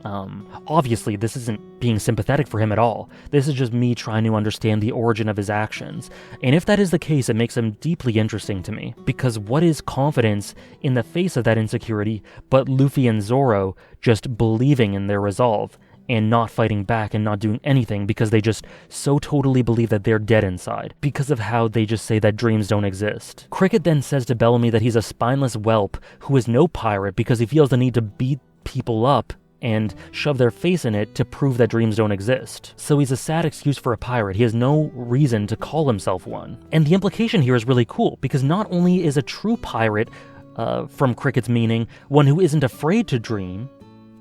Obviously, this isn't being sympathetic for him at all. This is just me trying to understand the origin of his actions. And if that is the case, it makes him deeply interesting to me. Because what is confidence in the face of that insecurity but Luffy and Zoro just believing in their resolve and not fighting back and not doing anything because they just so totally believe that they're dead inside, because of how they just say that dreams don't exist. Cricket then says to Bellamy that he's a spineless whelp who is no pirate because he feels the need to beat people up and shove their face in it to prove that dreams don't exist. So he's a sad excuse for a pirate. He has no reason to call himself one. And the implication here is really cool, because not only is a true pirate, from Cricket's meaning, one who isn't afraid to dream,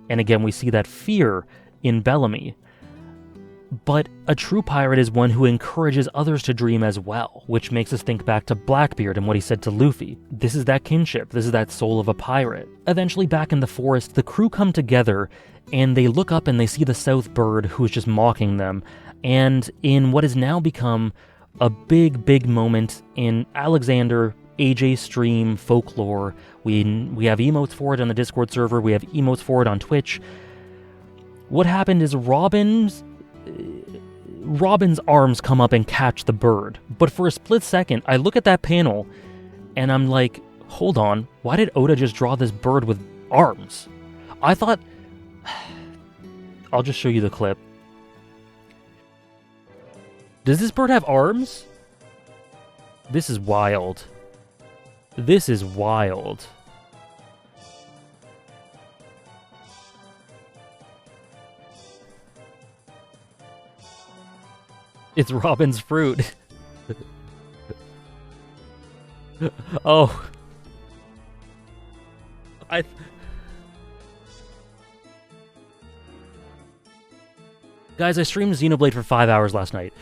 and again we see that fear in Bellamy, but a true pirate is one who encourages others to dream as well, which makes us think back to Blackbeard and what he said to Luffy. This is that kinship, this is that soul of a pirate. Eventually back in the forest, the crew come together and they look up and they see the South Bird who is just mocking them, and in what has now become a big moment in Alexander AJ Stream folklore, we have emotes for it on the Discord server, we have emotes for it on Twitch. What happened is Robin's arms come up and catch the bird. But for a split second, I look at that panel and I'm like, hold on, why did Oda just draw this bird with arms? I thought... I'll just show you the clip. Does this bird have arms? This is wild. This is wild. It's Robin's fruit. Oh. Guys, I streamed Xenoblade for 5 hours last night.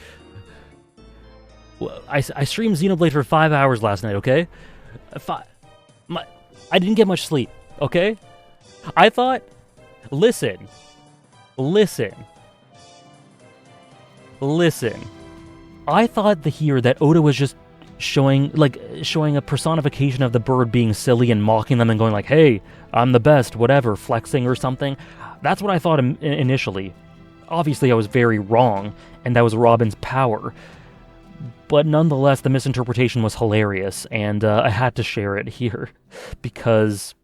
I streamed Xenoblade for 5 hours last night, okay? I didn't get much sleep, okay? I thought... Listen. I thought here that Oda was just showing a personification of the bird being silly and mocking them and going like, hey, I'm the best, whatever, flexing or something. That's what I thought initially. Obviously, I was very wrong, and that was Robin's power. But nonetheless, the misinterpretation was hilarious, and I had to share it here, because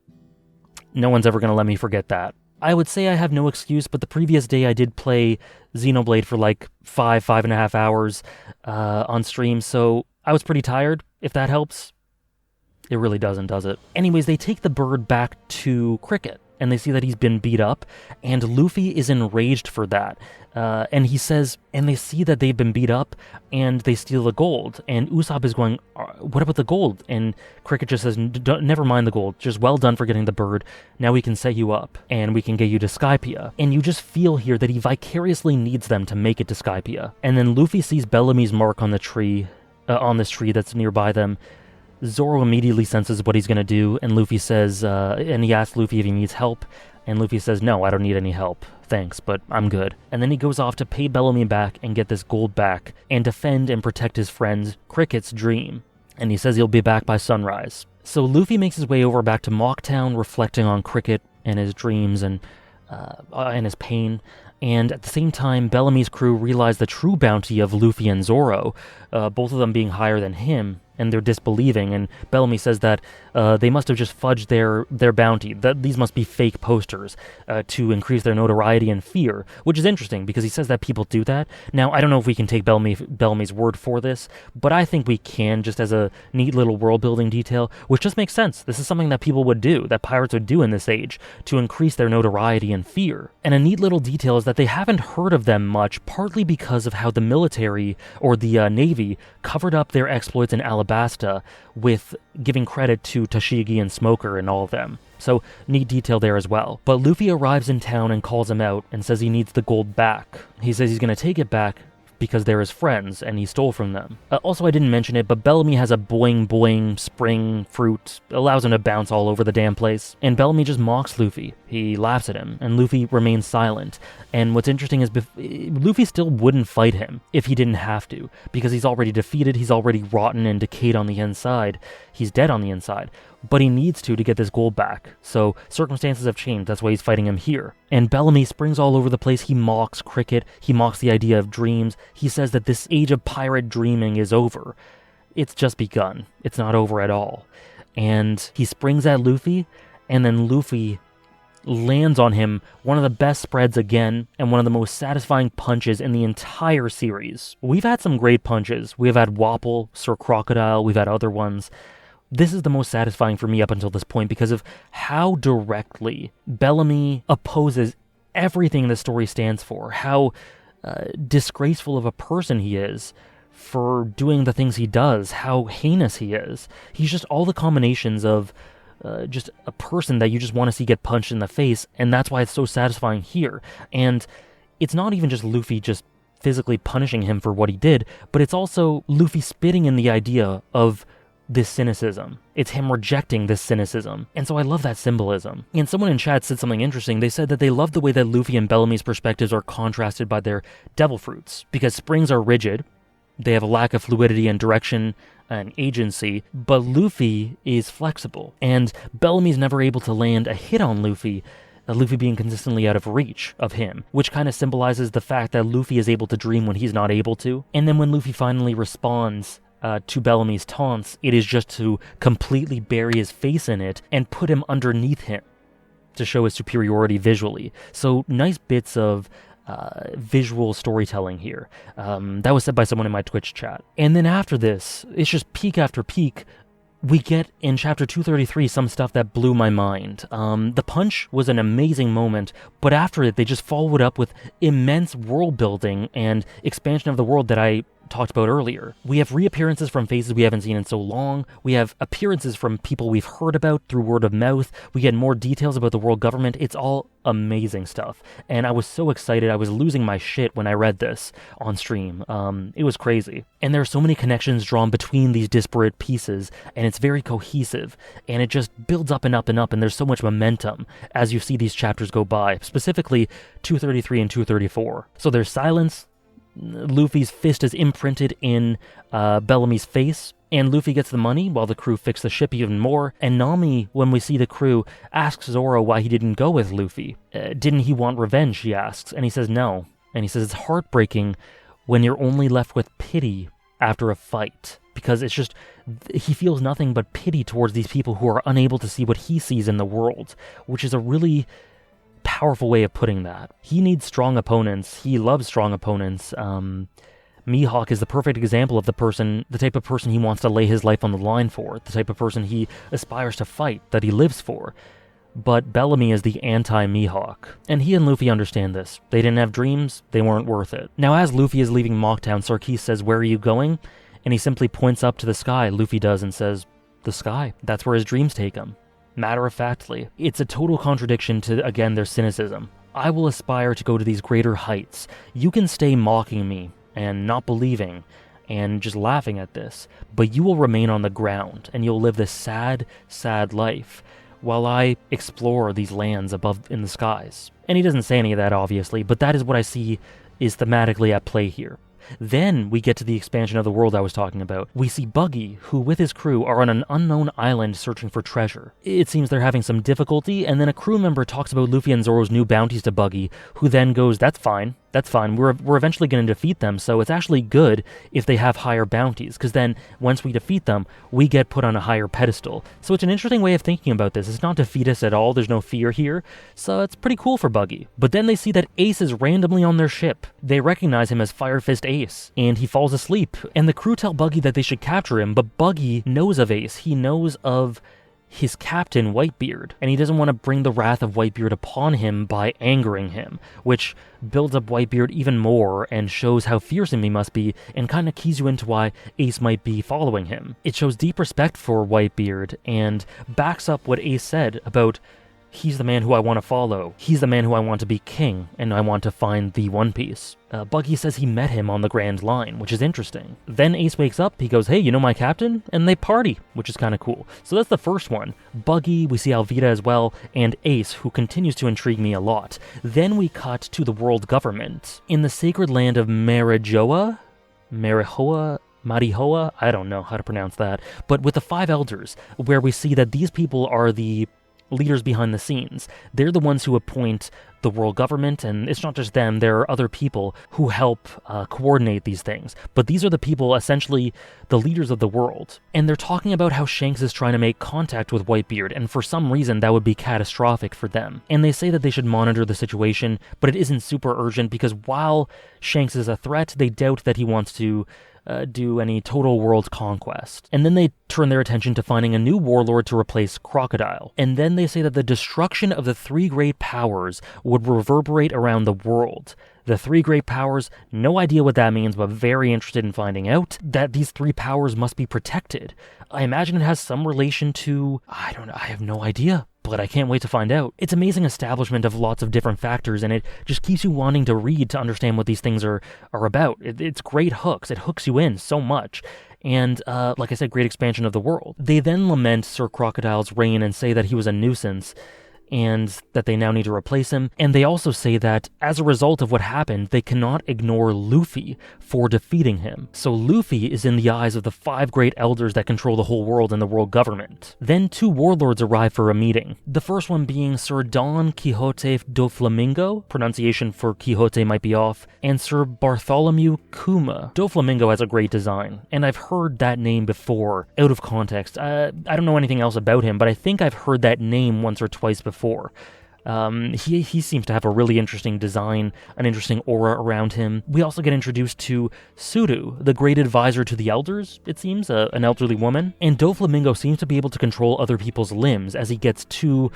no one's ever going to let me forget that. I would say I have no excuse, but the previous day I did play Xenoblade for like 5.5 hours on stream, so I was pretty tired, if that helps. It really doesn't, does it? Anyways, they take the bird back to Cricket, and they see that he's been beat up, and Luffy is enraged for that. And he says, and they see that they've been beat up, and they steal the gold. And Usopp is going, what about the gold? And Cricket just says, never mind the gold, just well done for getting the bird. Now we can set you up, and we can get you to Skypiea. And you just feel here that he vicariously needs them to make it to Skypiea. And then Luffy sees Bellamy's mark on the tree, on this tree that's nearby them. Zoro immediately senses what he's going to do, and Luffy says, and he asks Luffy if he needs help, and Luffy says, no, I don't need any help, thanks, but I'm good. And then he goes off to pay Bellamy back and get this gold back, and defend and protect his friend Cricket's dream, and he says he'll be back by sunrise. So Luffy makes his way over back to Mocktown, reflecting on Cricket and his dreams and his pain. And at the same time, Bellamy's crew realize the true bounty of Luffy and Zoro, both of them being higher than him, and they're disbelieving, and Bellamy says that they must have just fudged their bounty, that these must be fake posters to increase their notoriety and fear, which is interesting, because he says that people do that. Now, I don't know if we can take Bellamy's word for this, but I think we can, just as a neat little world-building detail, which just makes sense. This is something that people would do, that pirates would do in this age, to increase their notoriety and fear. And a neat little detail is that they haven't heard of them much, partly because of how the military, or the Navy, covered up their exploits in Alabasta with giving credit to Tashigi and Smoker and all of them. So, neat detail there as well. But Luffy arrives in town and calls him out and says he needs the gold back. He says he's going to take it back because they're his friends and he stole from them. Also, I didn't mention it, but Bellamy has a boing boing spring fruit, allows him to bounce all over the damn place, and Bellamy just mocks Luffy. He laughs at him, and Luffy remains silent. And what's interesting is Luffy still wouldn't fight him if he didn't have to, because he's already defeated, he's already rotten and decayed on the inside, he's dead on the inside. But he needs to get this gold back. So circumstances have changed. That's why he's fighting him here. And Bellamy springs all over the place. He mocks cricket. He mocks the idea of dreams. He says that this age of pirate dreaming is over. It's just begun. It's not over at all. And he springs at Luffy, and then Luffy lands on him one of the best spreads again, and one of the most satisfying punches in the entire series. We've had some great punches. We've had Wapple, Sir Crocodile, we've had other ones. This is the most satisfying for me up until this point because of how directly Bellamy opposes everything the story stands for, how disgraceful of a person he is for doing the things he does, how heinous he is. He's just all the combinations of just a person that you just want to see get punched in the face, and that's why it's so satisfying here. And it's not even just Luffy just physically punishing him for what he did, but it's also Luffy spitting in the idea of this cynicism. It's him rejecting this cynicism. And so I love that symbolism. And someone in chat said something interesting. They said that they love the way that Luffy and Bellamy's perspectives are contrasted by their devil fruits, because springs are rigid, they have a lack of fluidity and direction and agency, but Luffy is flexible. And Bellamy's never able to land a hit on Luffy, Luffy being consistently out of reach of him, which kind of symbolizes the fact that Luffy is able to dream when he's not able to. And then when Luffy finally responds to Bellamy's taunts, it is just to completely bury his face in it and put him underneath him to show his superiority visually. So nice bits of visual storytelling here. That was said by someone in my Twitch chat. And then after this, it's just peak after peak. We get in chapter 233 some stuff that blew my mind. The punch was an amazing moment, but after it, they just followed up with immense world building and expansion of the world that I talked about earlier. We have reappearances from faces we haven't seen in so long. We have appearances from people we've heard about through word of mouth. We get more details about the world government. It's all amazing stuff. And I was so excited. I was losing my shit when I read this on stream. It was crazy. And there are so many connections drawn between these disparate pieces, and it's very cohesive, and it just builds up and up and up, and there's so much momentum as you see these chapters go by, specifically 233 and 234. So there's silence. Luffy's fist is imprinted in Bellamy's face, and Luffy gets the money while the crew fix the ship even more. And Nami, when we see the crew, asks Zoro why he didn't go with Luffy. Didn't he want revenge, she asks, and he says no. And he says it's heartbreaking when you're only left with pity after a fight, because it's just, he feels nothing but pity towards these people who are unable to see what he sees in the world, which is a really powerful way of putting that. He needs strong opponents. He loves strong opponents. Mihawk is the perfect example of the type of person he wants to lay his life on the line for, the type of person he aspires to fight, that he lives for. But Bellamy is the anti-Mihawk, and he and Luffy understand this. They didn't have dreams, they weren't worth it. Now, as Luffy is leaving Mocktown, Sarkis says, "Where are you going?" And he simply points up to the sky, Luffy does, and says, "The sky. That's where his dreams take him." Matter-of-factly. It's a total contradiction to, again, their cynicism. I will aspire to go to these greater heights. You can stay mocking me and not believing and just laughing at this, but you will remain on the ground and you'll live this sad, sad life while I explore these lands above in the skies. And he doesn't say any of that, obviously, but that is what I see is thematically at play here. Then we get to the expansion of the world I was talking about. We see Buggy, who with his crew are on an unknown island searching for treasure. It seems they're having some difficulty, and then a crew member talks about Luffy and Zoro's new bounties to Buggy, who then goes, that's fine. We're eventually going to defeat them, so it's actually good if they have higher bounties, because then once we defeat them, we get put on a higher pedestal. So it's an interesting way of thinking about this. It's not defeat us at all, there's no fear here, so it's pretty cool for Buggy. But then they see that Ace is randomly on their ship. They recognize him as Fire Fist Ace, and he falls asleep. And the crew tell Buggy that they should capture him, but Buggy knows of Ace. He knows of his captain, Whitebeard, and he doesn't want to bring the wrath of Whitebeard upon him by angering him, which builds up Whitebeard even more and shows how fearsome he must be and kind of keys you into why Ace might be following him. It shows deep respect for Whitebeard and backs up what Ace said about He's the man who I want to follow. He's the man who I want to be king, and I want to find the One Piece. Buggy says he met him on the Grand Line, which is interesting. Then Ace wakes up, he goes, hey, you know my captain? And they party, which is kind of cool. So that's the first one. Buggy, we see Alvida as well, and Ace, who continues to intrigue me a lot. Then we cut to the world government. In the sacred land of Marihoa, I don't know how to pronounce that, but with the 5 elders, where we see that these people are the leaders behind the scenes. They're the ones who appoint the world government, and it's not just them, there are other people who help coordinate these things. But these are the people, essentially the leaders of the world. And they're talking about how Shanks is trying to make contact with Whitebeard, and for some reason that would be catastrophic for them. And they say that they should monitor the situation, but it isn't super urgent because while Shanks is a threat, they doubt that he wants to do any total world conquest. And then they turn their attention to finding a new warlord to replace Crocodile. And then they say that the destruction of the 3 great powers would reverberate around the world. The 3 great powers, no idea what that means, but very interested in finding out. That these 3 powers must be protected. I imagine it has some relation to, I don't know, I have no idea. But I can't wait to find out. It's amazing establishment of lots of different factors, and it just keeps you wanting to read to understand what these things are about. It's great hooks. It hooks you in so much. And, like I said, great expansion of the world. They then lament Sir Crocodile's reign and say that he was a nuisance, and that they now need to replace him. And they also say that, as a result of what happened, they cannot ignore Luffy for defeating him. So Luffy is in the eyes of the 5 great elders that control the whole world and the world government. Then 2 warlords arrive for a meeting. The first one being Sir Don Quixote do Flamingo, pronunciation for Quixote might be off, and Sir Bartholomew Kuma. Do Flamingo has a great design, and I've heard that name before, out of context. I don't know anything else about him, but I think I've heard that name once or twice before. He seems to have a really interesting design, an interesting aura around him. We also get introduced to Suru, the great advisor to the elders, it seems, an elderly woman. And Doflamingo seems to be able to control other people's limbs as he gets 2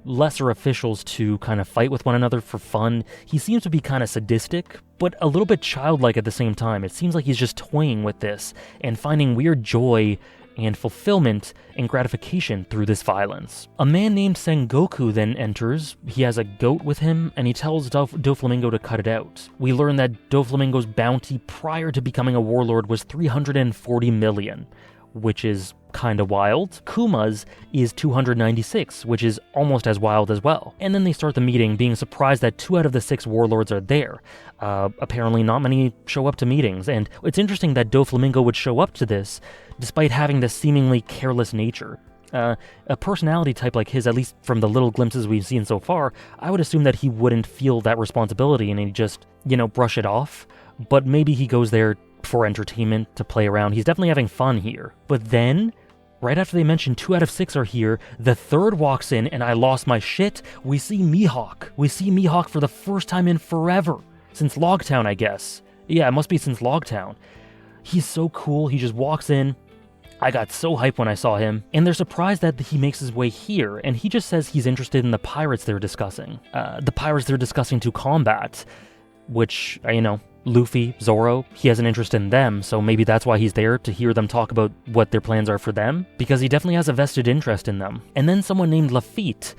lesser officials to kind of fight with one another for fun. He seems to be kind of sadistic, but a little bit childlike at the same time. It seems like he's just toying with this and finding weird joy and fulfillment and gratification through this violence. A man named Sengoku then enters. He has a goat with him, and he tells Doflamingo to cut it out. We learn that Doflamingo's bounty prior to becoming a warlord was 340 million, which is kind of wild. Kuma's is 296, which is almost as wild as well. And then they start the meeting, being surprised that 2 out of the 6 warlords are there. Apparently not many show up to meetings, and it's interesting that Doflamingo would show up to this, despite having this seemingly careless nature. A personality type like his, at least from the little glimpses we've seen so far, I would assume that he wouldn't feel that responsibility and he'd just, brush it off. But maybe he goes there for entertainment, to play around. He's definitely having fun here. But then, right after they mention 2 out of 6 are here, the 3rd walks in and I lost my shit. We see Mihawk. We see Mihawk for the first time in forever. Since Logtown, I guess. Yeah, it must be since Logtown. He's so cool. He just walks in. I got so hyped when I saw him, and they're surprised that he makes his way here, and he just says he's interested in the pirates they're discussing. The pirates they're discussing to combat, which, Luffy, Zoro, he has an interest in them, so maybe that's why he's there, to hear them talk about what their plans are for them, because he definitely has a vested interest in them. And then someone named Lafitte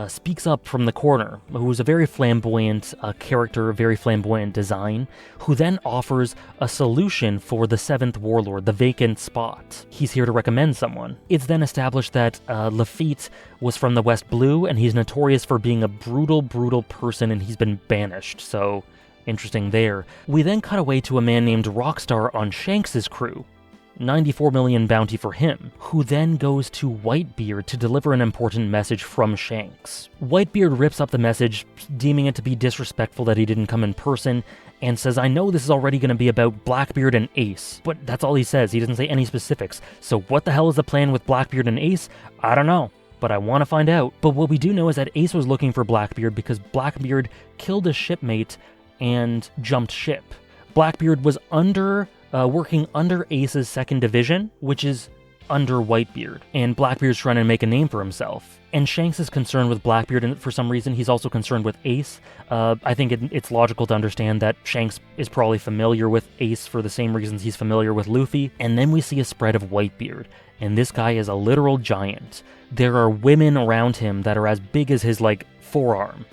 speaks up from the corner, who's a very flamboyant character, very flamboyant design, who then offers a solution for the 7th warlord, the vacant spot. He's here to recommend someone. It's then established that Lafitte was from the West Blue, and he's notorious for being a brutal, brutal person, and he's been banished, so interesting there. We then cut away to a man named Rockstar on Shanks' crew. 94 million bounty for him, who then goes to Whitebeard to deliver an important message from Shanks. Whitebeard rips up the message, deeming it to be disrespectful that he didn't come in person, and says, I know this is already going to be about Blackbeard and Ace, but that's all he says. He doesn't say any specifics. So what the hell is the plan with Blackbeard and Ace? I don't know, but I want to find out. But what we do know is that Ace was looking for Blackbeard because Blackbeard killed a shipmate and jumped ship. Blackbeard was working under Ace's 2nd Division, which is under Whitebeard, and Blackbeard's trying to make a name for himself. And Shanks is concerned with Blackbeard, and for some reason he's also concerned with Ace. I think it's logical to understand that Shanks is probably familiar with Ace for the same reasons he's familiar with Luffy. And then we see a spread of Whitebeard, and this guy is a literal giant. There are women around him that are as big as his, forearm.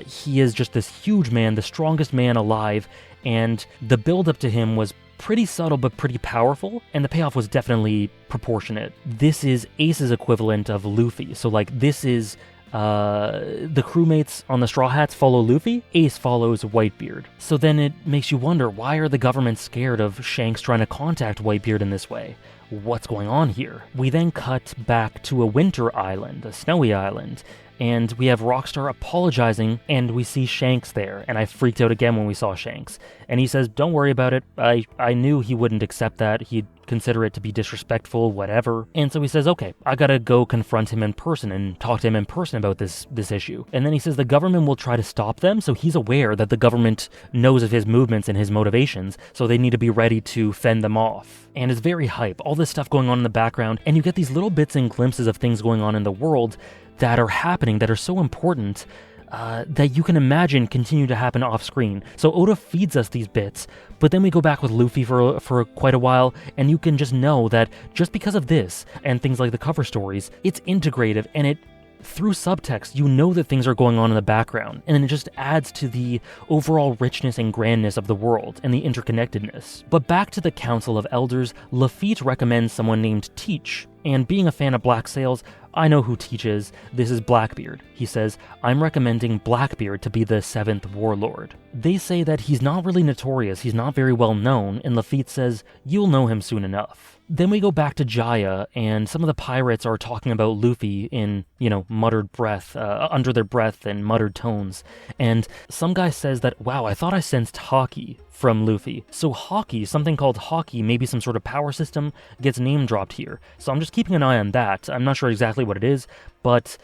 He is just this huge man, the strongest man alive, and the build-up to him was pretty subtle but pretty powerful, and the payoff was definitely proportionate. This is Ace's equivalent of Luffy. So this is the crewmates on the Straw Hats follow Luffy, Ace follows Whitebeard. So then it makes you wonder, why are the government scared of Shanks trying to contact Whitebeard in this way? What's going on here? We then cut back to a winter island, a snowy island, and we have Rockstar apologizing, and we see Shanks there, and I freaked out again when we saw Shanks. And he says, don't worry about it, I knew he wouldn't accept that, he'd consider it to be disrespectful, whatever. And so he says, okay, I gotta go confront him in person and talk to him in person about this issue. And then he says the government will try to stop them, so he's aware that the government knows of his movements and his motivations, so they need to be ready to fend them off. And it's very hype, all this stuff going on in the background, and you get these little bits and glimpses of things going on in the world that are happening, that are so important, that you can imagine continue to happen off screen. So Oda feeds us these bits, but then we go back with Luffy for quite a while, and you can just know that just because of this, and things like the cover stories, it's integrative, and it, through subtext, you know that things are going on in the background, and then it just adds to the overall richness and grandness of the world, and the interconnectedness. But back to the Council of Elders, Lafitte recommends someone named Teach, and being a fan of Black Sails, I know who Teach is. This is Blackbeard. He says, I'm recommending Blackbeard to be the 7th warlord. They say that he's not really notorious, he's not very well known, and Lafitte says, you'll know him soon enough. Then we go back to Jaya, and some of the pirates are talking about Luffy in, muttered breath, under their breath and muttered tones. And some guy says that, wow, I thought I sensed hockey from Luffy. So hockey, something called hockey, maybe some sort of power system, gets name dropped here. So I'm just keeping an eye on that. I'm not sure exactly what it is, but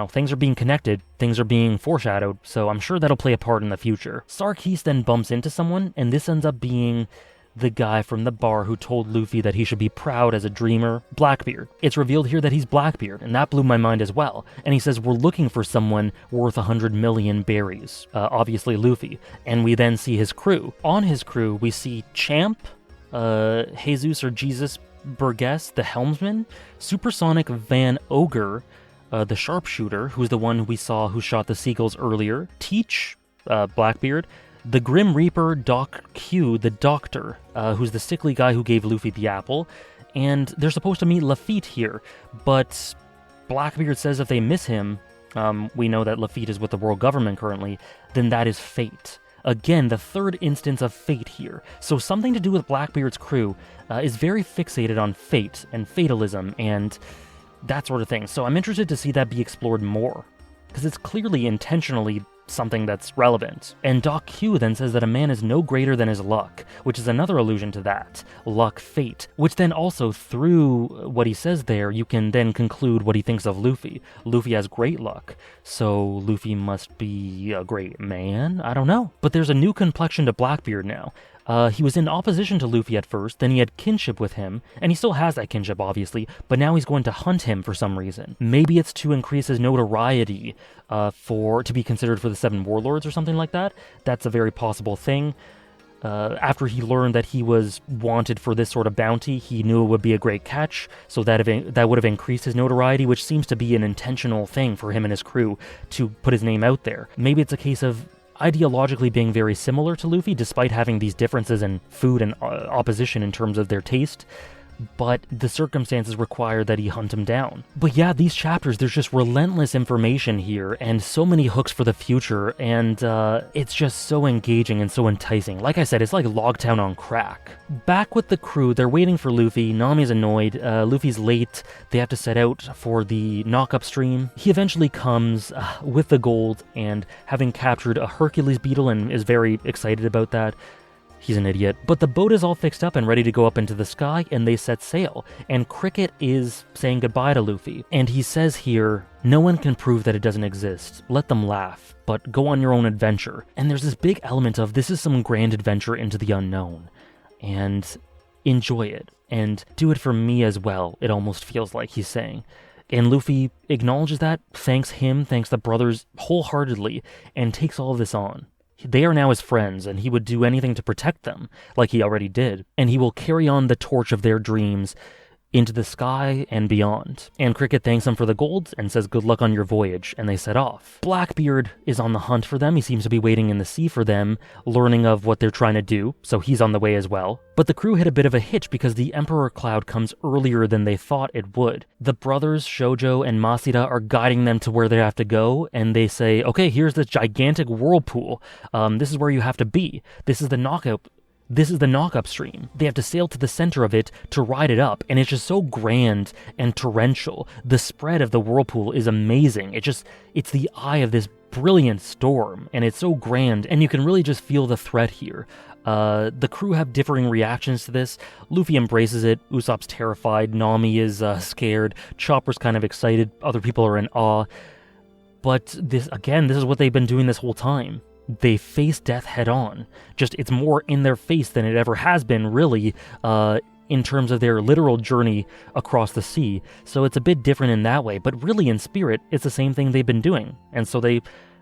things are being connected, things are being foreshadowed, so I'm sure that'll play a part in the future. Sarkis then bumps into someone, and this ends up being the guy from the bar who told Luffy that he should be proud as a dreamer, Blackbeard. It's revealed here that he's Blackbeard, and that blew my mind as well. And he says we're looking for someone worth 100 million berries, obviously Luffy. And we then see his crew. On his crew, we see Champ, Jesus or Jesus Burgess, the helmsman, Supersonic Van Ogre, the sharpshooter, who's the one we saw who shot the seagulls earlier, Teach, Blackbeard, the Grim Reaper, Doc Q, the Doctor, who's the sickly guy who gave Luffy the apple, and they're supposed to meet Lafitte here, but Blackbeard says if they miss him, we know that Lafitte is with the world government currently, then that is fate. Again, the third instance of fate here. So something to do with Blackbeard's crew is very fixated on fate and fatalism and that sort of thing. So I'm interested to see that be explored more, because it's clearly intentionally something that's relevant. And Doc Q then says that a man is no greater than his luck, which is another allusion to that. Luck, fate. Which then also, through what he says there, you can then conclude what he thinks of Luffy. Luffy has great luck, so Luffy must be a great man? I don't know. But there's a new complexion to Blackbeard now. He was in opposition to Luffy at first, then he had kinship with him, and he still has that kinship, obviously, but now he's going to hunt him for some reason. Maybe it's to increase his notoriety to be considered for the 7 warlords or something like that. That's a very possible thing. After he learned that he was wanted for this sort of bounty, he knew it would be a great catch, so that would have increased his notoriety, which seems to be an intentional thing for him and his crew to put his name out there. Maybe it's a case of ideologically being very similar to Luffy, despite having these differences in food and opposition in terms of their taste, but the circumstances require that he hunt him down. But yeah, these chapters, there's just relentless information here, and so many hooks for the future, and it's just so engaging and so enticing. Like I said, it's like Logtown on crack. Back with the crew, they're waiting for Luffy. Nami's annoyed, Luffy's late, they have to set out for the knock-up stream. He eventually comes with the gold, and having captured a Hercules beetle, and is very excited about that. He's an idiot. But the boat is all fixed up and ready to go up into the sky, and they set sail. And Cricket is saying goodbye to Luffy. And he says here, no one can prove that it doesn't exist. Let them laugh, but go on your own adventure. And there's this big element of this is some grand adventure into the unknown. And enjoy it, and do it for me as well, it almost feels like he's saying. And Luffy acknowledges that, thanks him, thanks the brothers wholeheartedly, and takes all of this on. They are now his friends, and he would do anything to protect them, like he already did. And he will carry on the torch of their dreams into the sky and beyond. And Cricket thanks them for the gold and says good luck on your voyage, and they set off. Blackbeard is on the hunt for them. He seems to be waiting in the sea for them, learning of what they're trying to do, so he's on the way as well. But the crew hit a bit of a hitch because the Emperor Cloud comes earlier than they thought it would. The brothers, Shoujo and Masida, are guiding them to where they have to go, and they say, okay, here's this gigantic whirlpool. This is where you have to be. This is the knock-up stream. They have to sail to the center of it to ride it up, and it's just so grand and torrential. The spread of the whirlpool is amazing. It's the eye of this brilliant storm, and it's so grand, and you can really just feel the threat here. The crew have differing reactions to this. Luffy embraces it, Usopp's terrified, Nami is scared, Chopper's kind of excited, other people are in awe. But this is what they've been doing this whole time. They face death head on. Just, it's more in their face than it ever has been, really, in terms of their literal journey across the sea. So it's a bit different in that way, but really in spirit, it's the same thing they've been doing. And so they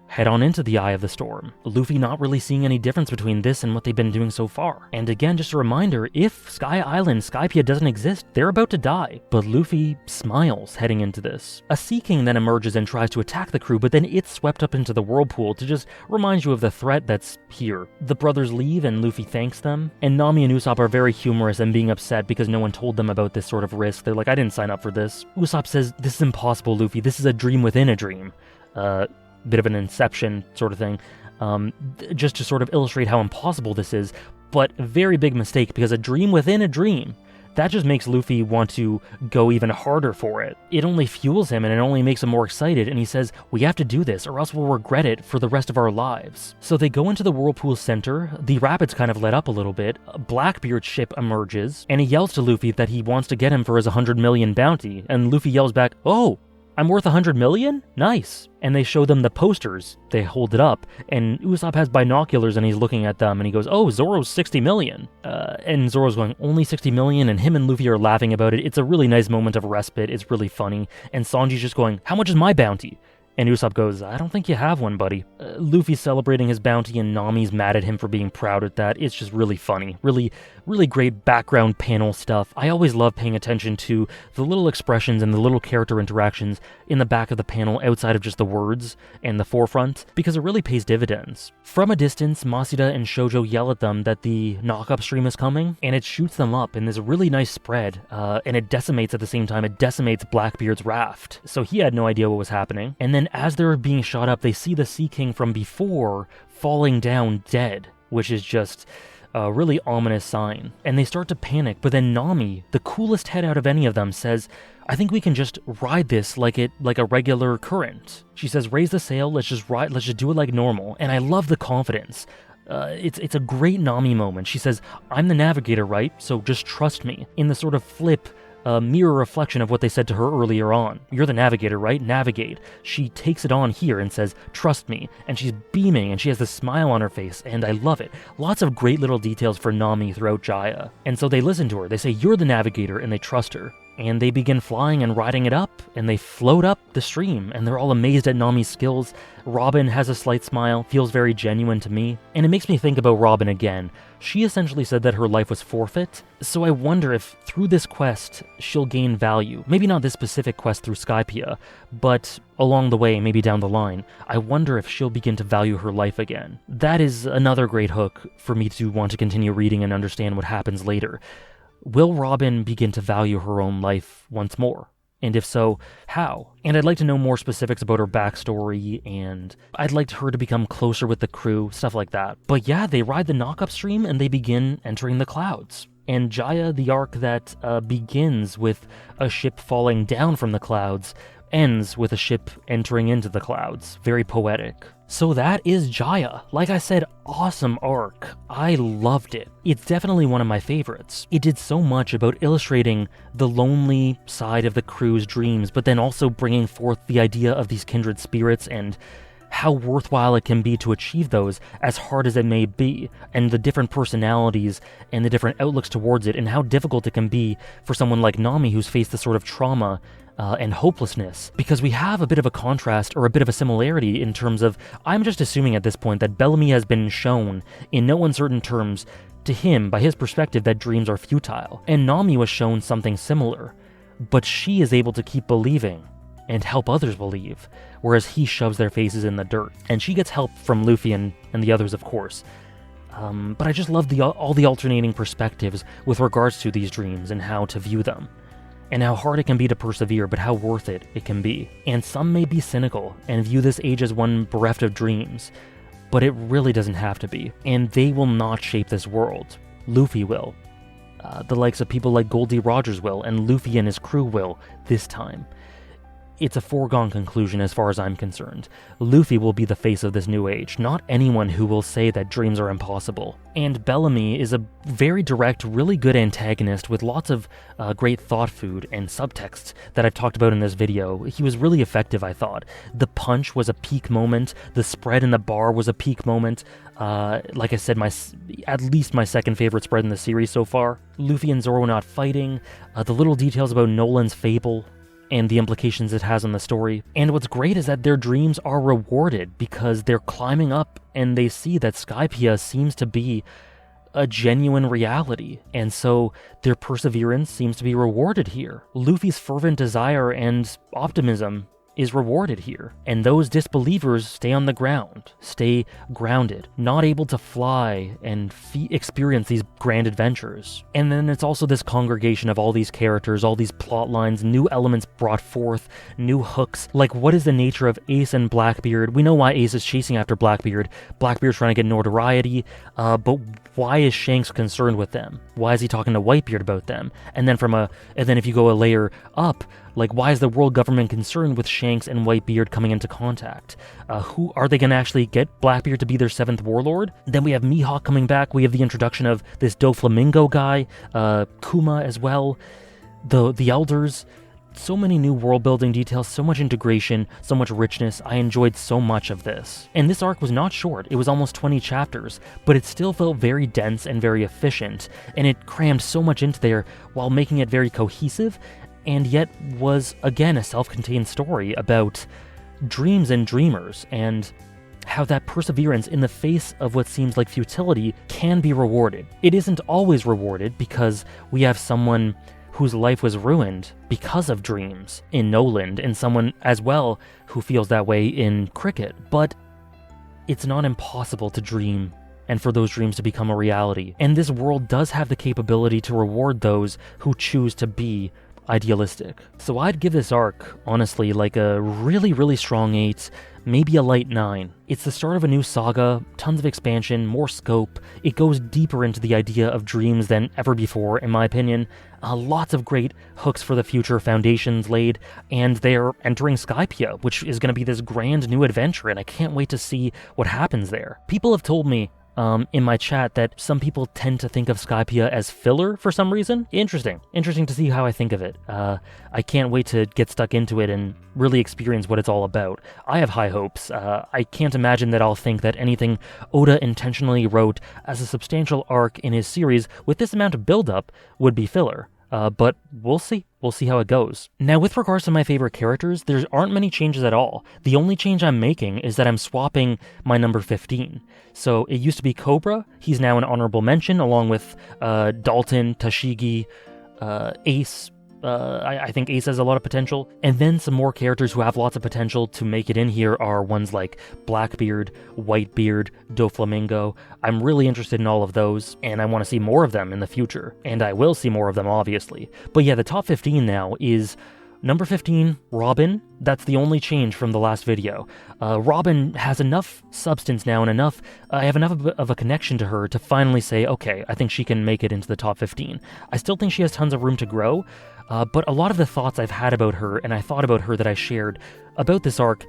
head on into the eye of the storm. Luffy not really seeing any difference between this and what they've been doing so far. And again, just a reminder, if Sky Island, Skypiea doesn't exist, they're about to die. But Luffy smiles heading into this. A Sea King then emerges and tries to attack the crew, but then it's swept up into the whirlpool to just remind you of the threat that's here. The brothers leave and Luffy thanks them, and Nami and Usopp are very humorous and being upset because no one told them about this sort of risk. They're like, I didn't sign up for this. Usopp says, this is impossible, Luffy. This is a dream within a dream. Bit of an Inception sort of thing, just to sort of illustrate how impossible this is, but very big mistake, because a dream within a dream, that just makes Luffy want to go even harder for it. It only fuels him and it only makes him more excited, and he says, we have to do this or else we'll regret it for the rest of our lives. So they go into the whirlpool center, the rapids kind of let up a little bit, Blackbeard's ship emerges, and he yells to Luffy that he wants to get him for his 100 million bounty, and Luffy yells back, oh, I'm worth 100 million? Nice. And they show them the posters. They hold it up, and Usopp has binoculars and he's looking at them and he goes, oh, Zoro's 60 million. And Zoro's going, only 60 million? And him and Luffy are laughing about it. It's a really nice moment of respite. It's really funny. And Sanji's just going, how much is my bounty? And Usopp goes, I don't think you have one, buddy. Luffy's celebrating his bounty and Nami's mad at him for being proud at that. It's just really funny. Really, really great background panel stuff. I always love paying attention to the little expressions and the little character interactions in the back of the panel outside of just the words and the forefront, because it really pays dividends. From a distance, Masida and Shoujo yell at them that the knock-up stream is coming, and it shoots them up in this really nice spread, and it decimates at the same time. It decimates Blackbeard's raft. So he had no idea what was happening. And then as they're being shot up, they see the Sea King from before falling down dead, which is just a really ominous sign. And they start to panic, but then Nami, the coolest head out of any of them, says, I think we can just ride this like a regular current. She says, raise the sail, let's just do it like normal. And I love the confidence. It's a great Nami moment. She says, I'm the navigator, right? So just trust me. In the sort of flip, mirror reflection of what they said to her earlier on. You're the navigator, right? Navigate. She takes it on here and says, trust me. And she's beaming and she has this smile on her face, and I love it. Lots of great little details for Nami throughout Jaya. And so they listen to her. They say, you're the navigator, and they trust her. And they begin flying and riding it up, and they float up the stream, and they're all amazed at Nami's skills. Robin has a slight smile, feels very genuine to me, and it makes me think about Robin again. She essentially said that her life was forfeit, so I wonder if through this quest she'll gain value. Maybe not this specific quest through Skypiea, but along the way, maybe down the line, I wonder if she'll begin to value her life again. That is another great hook for me to want to continue reading and understand what happens later. Will Robin begin to value her own life once more? And if so, how? And I'd like to know more specifics about her backstory, and I'd like her to become closer with the crew, stuff like that. But yeah, they ride the knock-up stream and they begin entering the clouds. And Jaya, the arc that begins with a ship falling down from the clouds, ends with a ship entering into the clouds. Very poetic. So that is Jaya. Like I said, awesome arc. I loved it. It's definitely one of my favorites. It did so much about illustrating the lonely side of the crew's dreams, but then also bringing forth the idea of these kindred spirits and how worthwhile it can be to achieve those, as hard as it may be, and the different personalities and the different outlooks towards it, and how difficult it can be for someone like Nami who's faced this sort of trauma and hopelessness. Because we have a bit of a contrast, or a bit of a similarity, in terms of, I'm just assuming at this point that Bellamy has been shown, in no uncertain terms, to him, by his perspective, that dreams are futile. And Nami was shown something similar, but she is able to keep believing and help others believe, whereas he shoves their faces in the dirt. And she gets help from Luffy and the others, of course. But I just love all the alternating perspectives with regards to these dreams and how to view them, and how hard it can be to persevere, but how worth it can be. And some may be cynical and view this age as one bereft of dreams, but it really doesn't have to be. And they will not shape this world. Luffy will. The likes of people like Goldie Rogers will, and Luffy and his crew will, this time. It's a foregone conclusion as far as I'm concerned. Luffy will be the face of this new age, not anyone who will say that dreams are impossible. And Bellamy is a very direct, really good antagonist with lots of great thought food and subtext that I've talked about in this video. He was really effective, I thought. The punch was a peak moment. The spread in the bar was a peak moment. Like I said, at least my second favorite spread in the series so far. Luffy and Zoro not fighting. The little details about Nolan's fable and the implications it has on the story. And what's great is that their dreams are rewarded because they're climbing up and they see that Skypiea seems to be a genuine reality, and so their perseverance seems to be rewarded here. Luffy's fervent desire and optimism is rewarded here, and those disbelievers stay on the ground, stay grounded, not able to fly and experience these grand adventures. And then it's also this congregation of all these characters, all these plot lines, new elements brought forth, new hooks, like what is the nature of Ace and Blackbeard? We know why Ace is chasing after Blackbeard. Blackbeard's trying to get notoriety, but why is Shanks concerned with them? Why is he talking to Whitebeard about them? And then if you go a layer up, like, why is the world government concerned with Shanks and Whitebeard coming into contact? Who are they going to actually get Blackbeard to be their 7th warlord? Then we have Mihawk coming back. We have the introduction of this Doflamingo guy, Kuma as well, the elders. So many new world-building details, so much integration, so much richness. I enjoyed so much of this. And this arc was not short. It was almost 20 chapters, but it still felt very dense and very efficient, and it crammed so much into there while making it very cohesive, and yet was, again, a self-contained story about dreams and dreamers, and how that perseverance in the face of what seems like futility can be rewarded. It isn't always rewarded because we have someone whose life was ruined because of dreams in Noland, and someone as well who feels that way in Cricket, but it's not impossible to dream and for those dreams to become a reality. And this world does have the capability to reward those who choose to be idealistic. So I'd give this arc, honestly, like a really, really strong 8, maybe a light 9. It's the start of a new saga, tons of expansion, more scope. It goes deeper into the idea of dreams than ever before, in my opinion. Lots of great hooks for the future, foundations laid, and they're entering Skypiea, which is going to be this grand new adventure, and I can't wait to see what happens there. People have told me in my chat that some people tend to think of Skypiea as filler for some reason. Interesting to see how I think of it. I can't wait to get stuck into it and really experience what it's all about. I have high hopes. I can't imagine that I'll think that anything Oda intentionally wrote as a substantial arc in his series with this amount of build-up would be filler. But we'll see. We'll see how it goes. Now, with regards to my favorite characters, there aren't many changes at all. The only change I'm making is that I'm swapping my number 15. So it used to be Cobra. He's now an honorable mention, along with Dalton, Tashigi, Ace. I think Ace has a lot of potential. And then some more characters who have lots of potential to make it in here are ones like Blackbeard, Whitebeard, Doflamingo. I'm really interested in all of those, and I want to see more of them in the future. And I will see more of them, obviously. But yeah, the top 15 now is number 15, Robin. That's the only change from the last video. Robin has enough substance now and I have enough of a connection to her to finally say, okay, I think she can make it into the top 15. I still think she has tons of room to grow, but a lot of the thoughts I've had about her, and I thought about her that I shared about this arc,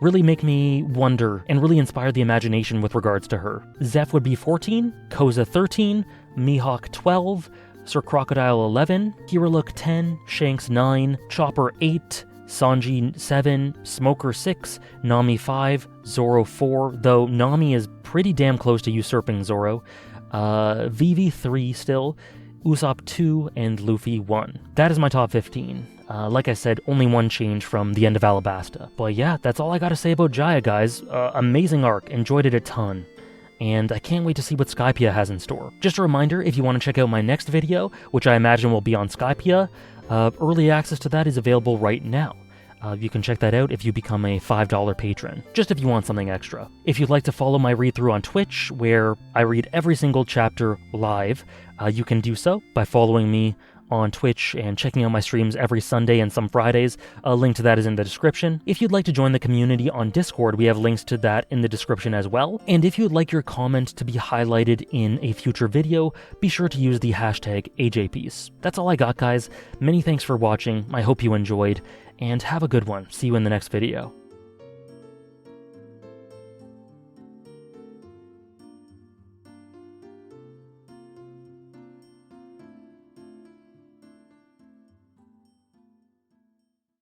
really make me wonder and really inspire the imagination with regards to her. Zeph would be 14, Koza 13, Mihawk 12, Sir Crocodile 11, Kirilluk 10, Shanks 9, Chopper 8, Sanji 7, Smoker 6, Nami 5, Zoro 4, though Nami is pretty damn close to usurping Zoro, Vivi 3 still, Usopp 2, and Luffy 1. That is my top 15. Like I said, only one change from the end of Alabasta. But yeah, that's all I gotta say about Jaya, guys. Amazing arc, enjoyed it a ton. And I can't wait to see what Skypiea has in store. Just a reminder, if you want to check out my next video, which I imagine will be on Skypiea, early access to that is available right now. You can check that out if you become a $5 patron, just if you want something extra. If you'd like to follow my read-through on Twitch, where I read every single chapter live, you can do so by following me on Twitch and checking out my streams every Sunday and some Fridays. A link to that is in the description. If you'd like to join the community on Discord, we have links to that in the description as well. And if you'd like your comment to be highlighted in a future video, be sure to use the hashtag AJPiece. That's all I got, guys. Many thanks for watching. I hope you enjoyed, and have a good one. See you in the next video.